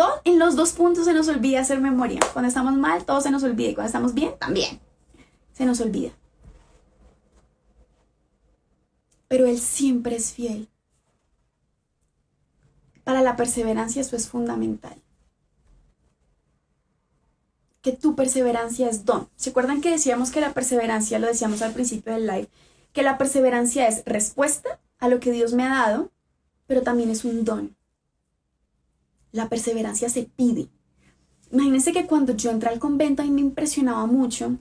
dos puntos se nos olvida hacer memoria. Cuando estamos mal, todo se nos olvida. Y cuando estamos bien, también se nos olvida. Pero Él siempre es fiel. Para la perseverancia eso es fundamental. Que tu perseverancia es don. ¿Se acuerdan que decíamos que la perseverancia, lo decíamos al principio del live, que la perseverancia es respuesta a lo que Dios me ha dado, pero también es un don? La perseverancia se pide. Imagínense que cuando yo entré al convento, a mí me impresionaba mucho.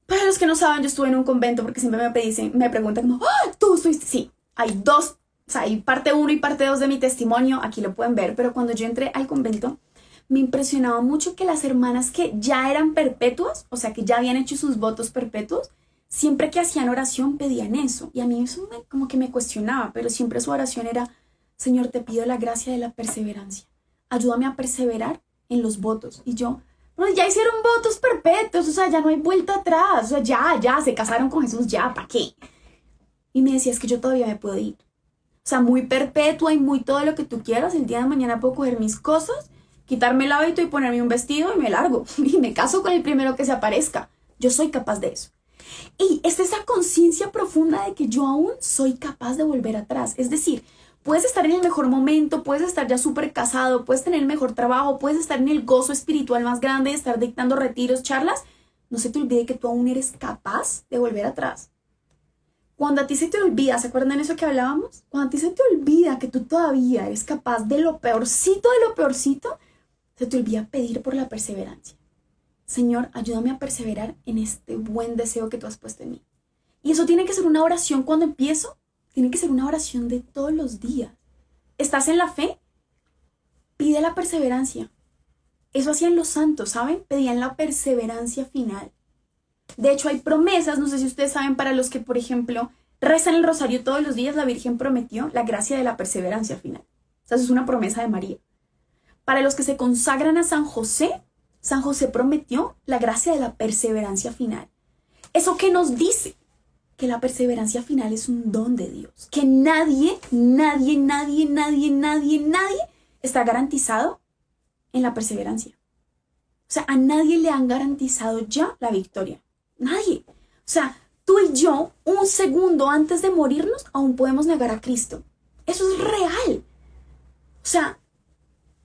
Para los que no saben, yo estuve en un convento porque siempre me preguntan como, ¡ah! ¿Tú estuviste? Sí, hay dos, o sea, hay parte 1 y parte 2 de mi testimonio, aquí lo pueden ver, pero cuando yo entré al convento, me impresionaba mucho que las hermanas que ya eran perpetuas, o sea, que ya habían hecho sus votos perpetuos, siempre que hacían oración pedían eso. Y a mí eso como que me cuestionaba, pero siempre su oración era, Señor, te pido la gracia de la perseverancia. Ayúdame a perseverar en los votos. Y yo, bueno, ya hicieron votos perpetuos, o sea, ya no hay vuelta atrás, o sea, ya, se casaron con Jesús, ya, ¿para qué? Y me decía, es que yo todavía me puedo ir. O sea, muy perpetua y muy todo lo que tú quieras, el día de mañana puedo coger mis cosas, quitarme el hábito y ponerme un vestido y me largo. Y me caso con el primero que se aparezca. Yo soy capaz de eso. Y es esa conciencia profunda de que yo aún soy capaz de volver atrás. Es decir, puedes estar en el mejor momento, puedes estar ya súper casado, puedes tener el mejor trabajo, puedes estar en el gozo espiritual más grande, estar dictando retiros, charlas. No se te olvide que tú aún eres capaz de volver atrás. Cuando a ti se te olvida, ¿se acuerdan de eso que hablábamos? Cuando a ti se te olvida que tú todavía eres capaz de lo peorcito, se te olvida pedir por la perseverancia. Señor, ayúdame a perseverar en este buen deseo que tú has puesto en mí. Y eso tiene que ser una oración cuando empiezo. Tiene que ser una oración de todos los días. ¿Estás en la fe? Pide la perseverancia. Eso hacían los santos, ¿saben? Pedían la perseverancia final. De hecho, hay promesas, no sé si ustedes saben, para los que, por ejemplo, rezan el rosario todos los días, la Virgen prometió la gracia de la perseverancia final. O sea, eso es una promesa de María. Para los que se consagran a San José prometió la gracia de la perseverancia final. ¿Eso qué nos dice? Que la perseverancia final es un don de Dios. Que nadie está garantizado en la perseverancia. O sea, a nadie le han garantizado ya la victoria. Nadie. O sea, tú y yo, un segundo antes de morirnos, aún podemos negar a Cristo. Eso es real. O sea,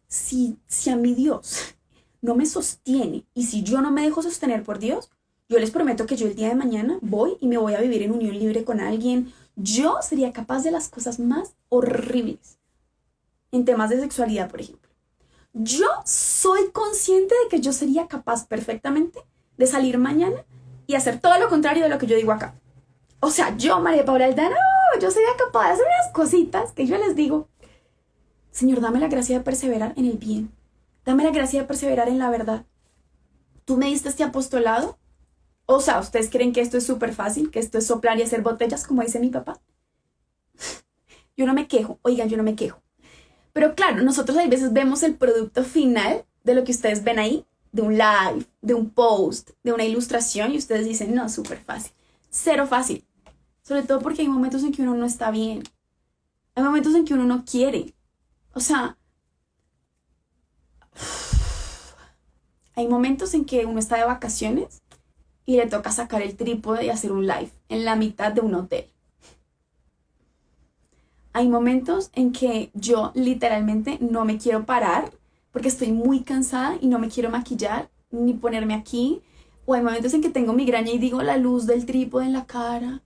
si a mi Dios no me sostiene y si yo no me dejo sostener por Dios, yo les prometo que yo el día de mañana voy y me voy a vivir en unión libre con alguien. Yo sería capaz de las cosas más horribles. En temas de sexualidad, por ejemplo. Yo soy consciente de que yo sería capaz perfectamente de salir mañana y hacer todo lo contrario de lo que yo digo acá. O sea, yo, María Paula Aldana, yo sería capaz de hacer unas cositas que yo les digo. Señor, dame la gracia de perseverar en el bien. Dame la gracia de perseverar en la verdad. Tú me diste este apostolado. O sea, ¿ustedes creen que esto es súper fácil? ¿Que esto es soplar y hacer botellas, como dice mi papá? Yo no me quejo. Oigan, yo no me quejo. Pero claro, nosotros a veces vemos el producto final de lo que ustedes ven ahí, de un live, de un post, de una ilustración, y ustedes dicen, no, súper fácil. Cero fácil. Sobre todo porque hay momentos en que uno no está bien. Hay momentos en que uno no quiere. O sea, hay momentos en que uno está de vacaciones y le toca sacar el trípode y hacer un live en la mitad de un hotel. Hay momentos en que yo literalmente no me quiero parar porque estoy muy cansada y no me quiero maquillar ni ponerme aquí. O hay momentos en que tengo migraña y digo la luz del trípode en la cara.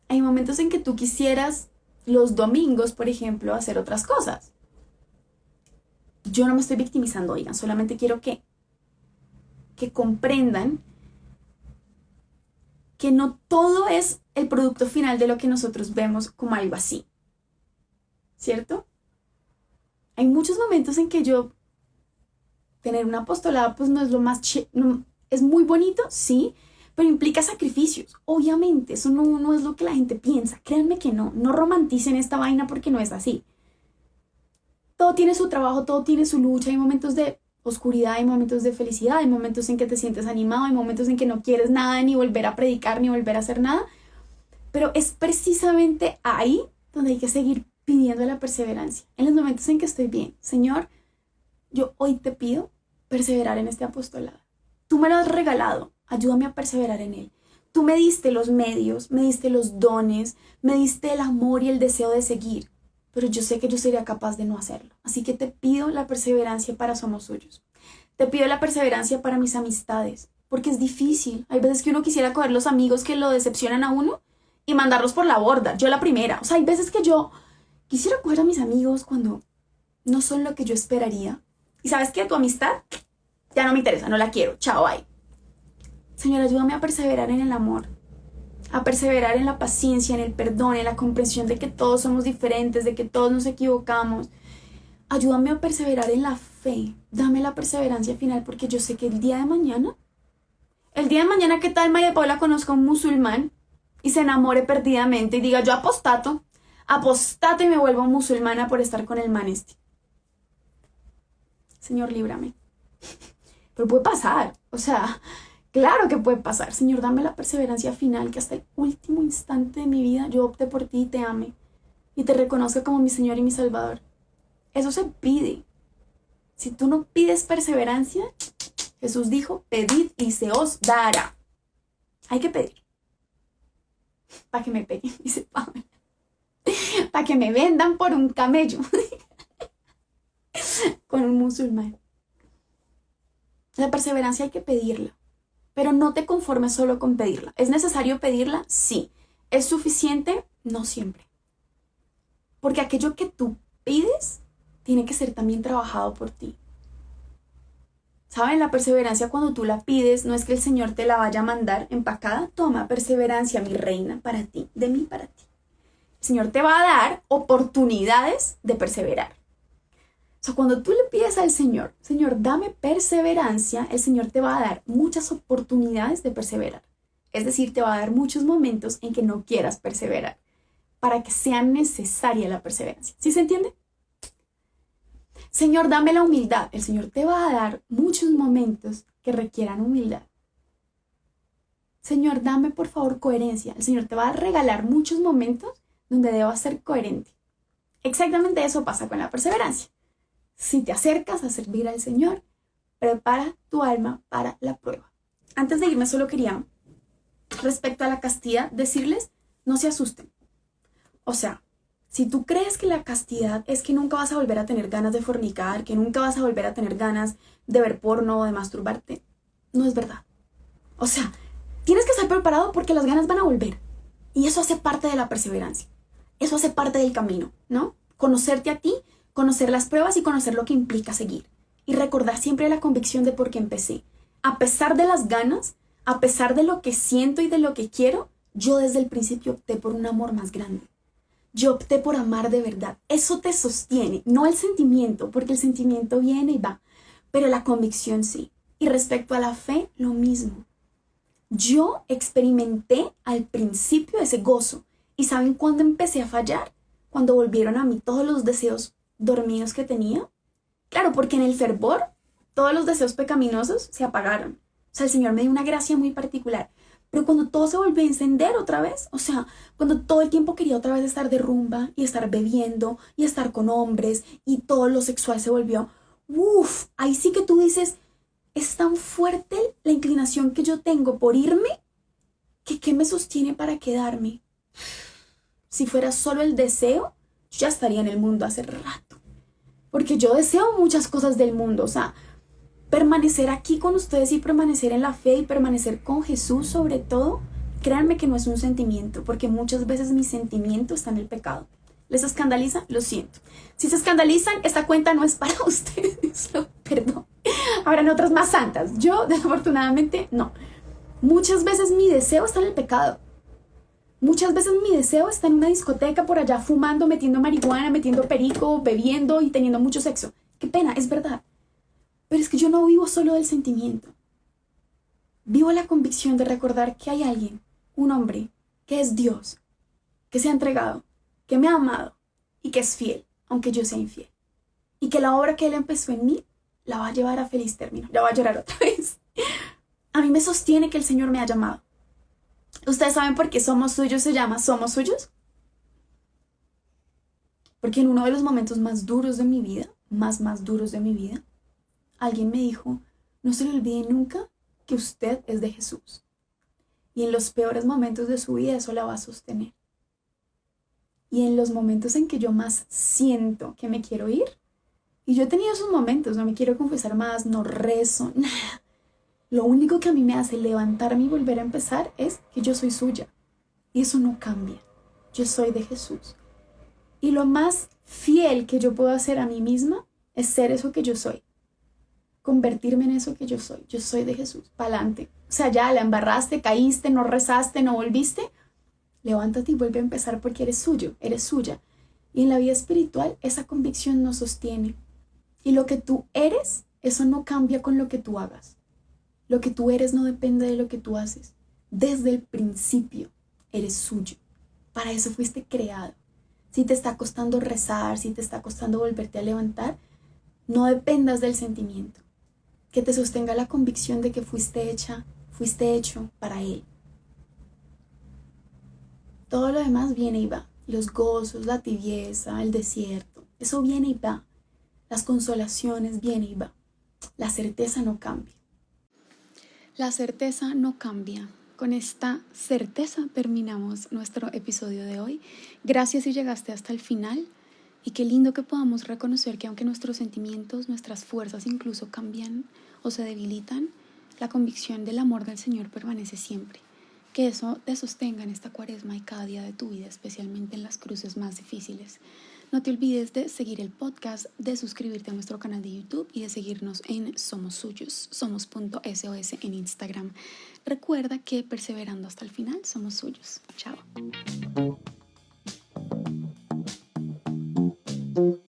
Hay momentos en que tú quisieras los domingos, por ejemplo, hacer otras cosas. Yo no me estoy victimizando, oigan, solamente quiero que comprendan que no todo es el producto final de lo que nosotros vemos como algo así. ¿Cierto? Hay muchos momentos en que tener un apostolado pues no es lo más es muy bonito, sí, pero implica sacrificios. Obviamente, eso no es lo que la gente piensa. Créanme que no romanticen esta vaina porque no es así. Todo tiene su trabajo, todo tiene su lucha. Hay momentos de oscuridad, hay momentos de felicidad, hay momentos en que te sientes animado, hay momentos en que no quieres nada, ni volver a predicar, ni volver a hacer nada. Pero es precisamente ahí donde hay que seguir pidiendo la perseverancia. En los momentos en que estoy bien, Señor, yo hoy te pido perseverar en este apostolado. Tú me lo has regalado, ayúdame a perseverar en él. Tú me diste los medios, me diste los dones, me diste el amor y el deseo de seguir, pero yo sé que yo sería capaz de no hacerlo. Así que te pido la perseverancia para Somos Suyos. Te pido la perseverancia para mis amistades, porque es difícil. Hay veces que uno quisiera coger los amigos que lo decepcionan a uno y mandarlos por la borda. Yo la primera. O sea, hay veces que yo quisiera coger a mis amigos cuando no son lo que yo esperaría. Y sabes que tu amistad ya no me interesa, no la quiero. Chao, bye. Señor, ayúdame a perseverar en el amor, a perseverar en la paciencia, en el perdón, en la comprensión de que todos somos diferentes, de que todos nos equivocamos. Ayúdame a perseverar en la fe. Dame la perseverancia final porque yo sé que el día de mañana, ¿qué tal María Paula conozca a un musulmán y se enamore perdidamente y diga yo apostato y me vuelvo musulmana por estar con el man este? Señor, líbrame. Pero puede pasar, o sea, claro que puede pasar. Señor, dame la perseverancia final, que hasta el último instante de mi vida yo opte por ti y te ame y te reconozca como mi Señor y mi Salvador. Eso se pide. Si tú no pides perseverancia, Jesús dijo, pedid y se os dará. Hay que pedir. Para que me peguen, dice Pablo. Para que me vendan por un camello. Con un musulmán. La perseverancia hay que pedirla. Pero no te conformes solo con pedirla. ¿Es necesario pedirla? Sí. ¿Es suficiente? No siempre. Porque aquello que tú pides tiene que ser también trabajado por ti. ¿Saben? La perseverancia cuando tú la pides no es que el Señor te la vaya a mandar empacada. Toma perseverancia, mi reina, para ti, de mí para ti. El Señor te va a dar oportunidades de perseverar. O sea, cuando tú le pides al Señor, Señor, dame perseverancia, el Señor te va a dar muchas oportunidades de perseverar. Es decir, te va a dar muchos momentos en que no quieras perseverar para que sea necesaria la perseverancia. ¿Sí se entiende? Señor, dame la humildad. El Señor te va a dar muchos momentos que requieran humildad. Señor, dame por favor coherencia. El Señor te va a regalar muchos momentos donde debas ser coherente. Exactamente eso pasa con la perseverancia. Si te acercas a servir al Señor, prepara tu alma para la prueba. Antes de irme, solo quería, respecto a la castidad, decirles, no se asusten. O sea, si tú crees que la castidad es que nunca vas a volver a tener ganas de fornicar, que nunca vas a volver a tener ganas de ver porno o de masturbarte, no es verdad. O sea, tienes que estar preparado porque las ganas van a volver. Y eso hace parte de la perseverancia. Eso hace parte del camino, ¿no? Conocerte a ti, conocer las pruebas y conocer lo que implica seguir. Y recordar siempre la convicción de por qué empecé. A pesar de las ganas, a pesar de lo que siento y de lo que quiero, yo desde el principio opté por un amor más grande. Yo opté por amar de verdad. Eso te sostiene, no el sentimiento, porque el sentimiento viene y va. pero la convicción sí. Y respecto a la fe, lo mismo. Yo experimenté al principio ese gozo. ¿Y saben cuándo empecé a fallar? Cuando volvieron a mí todos los deseos dormidos que tenía. Claro, porque en el fervor todos los deseos pecaminosos se apagaron. O sea, el Señor me dio una gracia muy particular. Pero cuando todo se volvió a encender otra vez, o sea, cuando todo el tiempo quería otra vez estar de rumba y estar bebiendo y estar con hombres y todo lo sexual se volvió, ahí sí que tú dices, es tan fuerte la inclinación que yo tengo por irme que ¿qué me sostiene para quedarme? Si fuera solo el deseo, yo ya estaría en el mundo hace rato. Porque yo deseo muchas cosas del mundo, o sea, permanecer aquí con ustedes y permanecer en la fe y permanecer con Jesús sobre todo, créanme que no es un sentimiento, porque muchas veces mi sentimiento está en el pecado. ¿Les escandaliza? Lo siento. Si se escandalizan, esta cuenta no es para ustedes, perdón. Habrán otras más santas. Yo, desafortunadamente, no. Muchas veces mi deseo está en el pecado. Muchas veces mi deseo está en una discoteca por allá fumando, metiendo marihuana, metiendo perico, bebiendo y teniendo mucho sexo. Qué pena, es verdad. Pero es que yo no vivo solo del sentimiento. Vivo la convicción de recordar que hay alguien, un hombre, que es Dios, que se ha entregado, que me ha amado y que es fiel, aunque yo sea infiel. Y que la obra que Él empezó en mí la va a llevar a feliz término. Ya voy a llorar otra vez. A mí me sostiene que el Señor me ha llamado. ¿Ustedes saben por qué Somos Suyos se llama Somos Suyos? Porque en uno de los momentos más duros de mi vida, más duros de mi vida, alguien me dijo, no se le olvide nunca que usted es de Jesús. Y en los peores momentos de su vida eso la va a sostener. Y en los momentos en que yo más siento que me quiero ir, y yo he tenido esos momentos, no me quiero confesar más, no rezo, nada. Lo único que a mí me hace levantarme y volver a empezar es que yo soy suya. Y eso no cambia. Yo soy de Jesús. Y lo más fiel que yo puedo hacer a mí misma es ser eso que yo soy. Convertirme en eso que yo soy. Yo soy de Jesús. Pa'lante. O sea, ya la embarraste, caíste, no rezaste, no volviste. Levántate y vuelve a empezar porque eres suyo, eres suya. Y en la vida espiritual esa convicción nos sostiene. Y lo que tú eres, eso no cambia con lo que tú hagas. Lo que tú eres no depende de lo que tú haces. Desde el principio eres suyo. Para eso fuiste creado. Si te está costando rezar, si te está costando volverte a levantar, no dependas del sentimiento. Que te sostenga la convicción de que fuiste hecho para Él. Todo lo demás viene y va. Los gozos, la tibieza, el desierto. Eso viene y va. Las consolaciones viene y va. La certeza no cambia. La certeza no cambia. Con esta certeza terminamos nuestro episodio de hoy. Gracias si llegaste hasta el final y qué lindo que podamos reconocer que aunque nuestros sentimientos, nuestras fuerzas incluso cambian o se debilitan, la convicción del amor del Señor permanece siempre. Que eso te sostenga en esta cuaresma y cada día de tu vida, especialmente en las cruces más difíciles. No te olvides de seguir el podcast, de suscribirte a nuestro canal de YouTube y de seguirnos en Somos Suyos, somos.sos en Instagram. Recuerda que perseverando hasta el final somos suyos. Chao.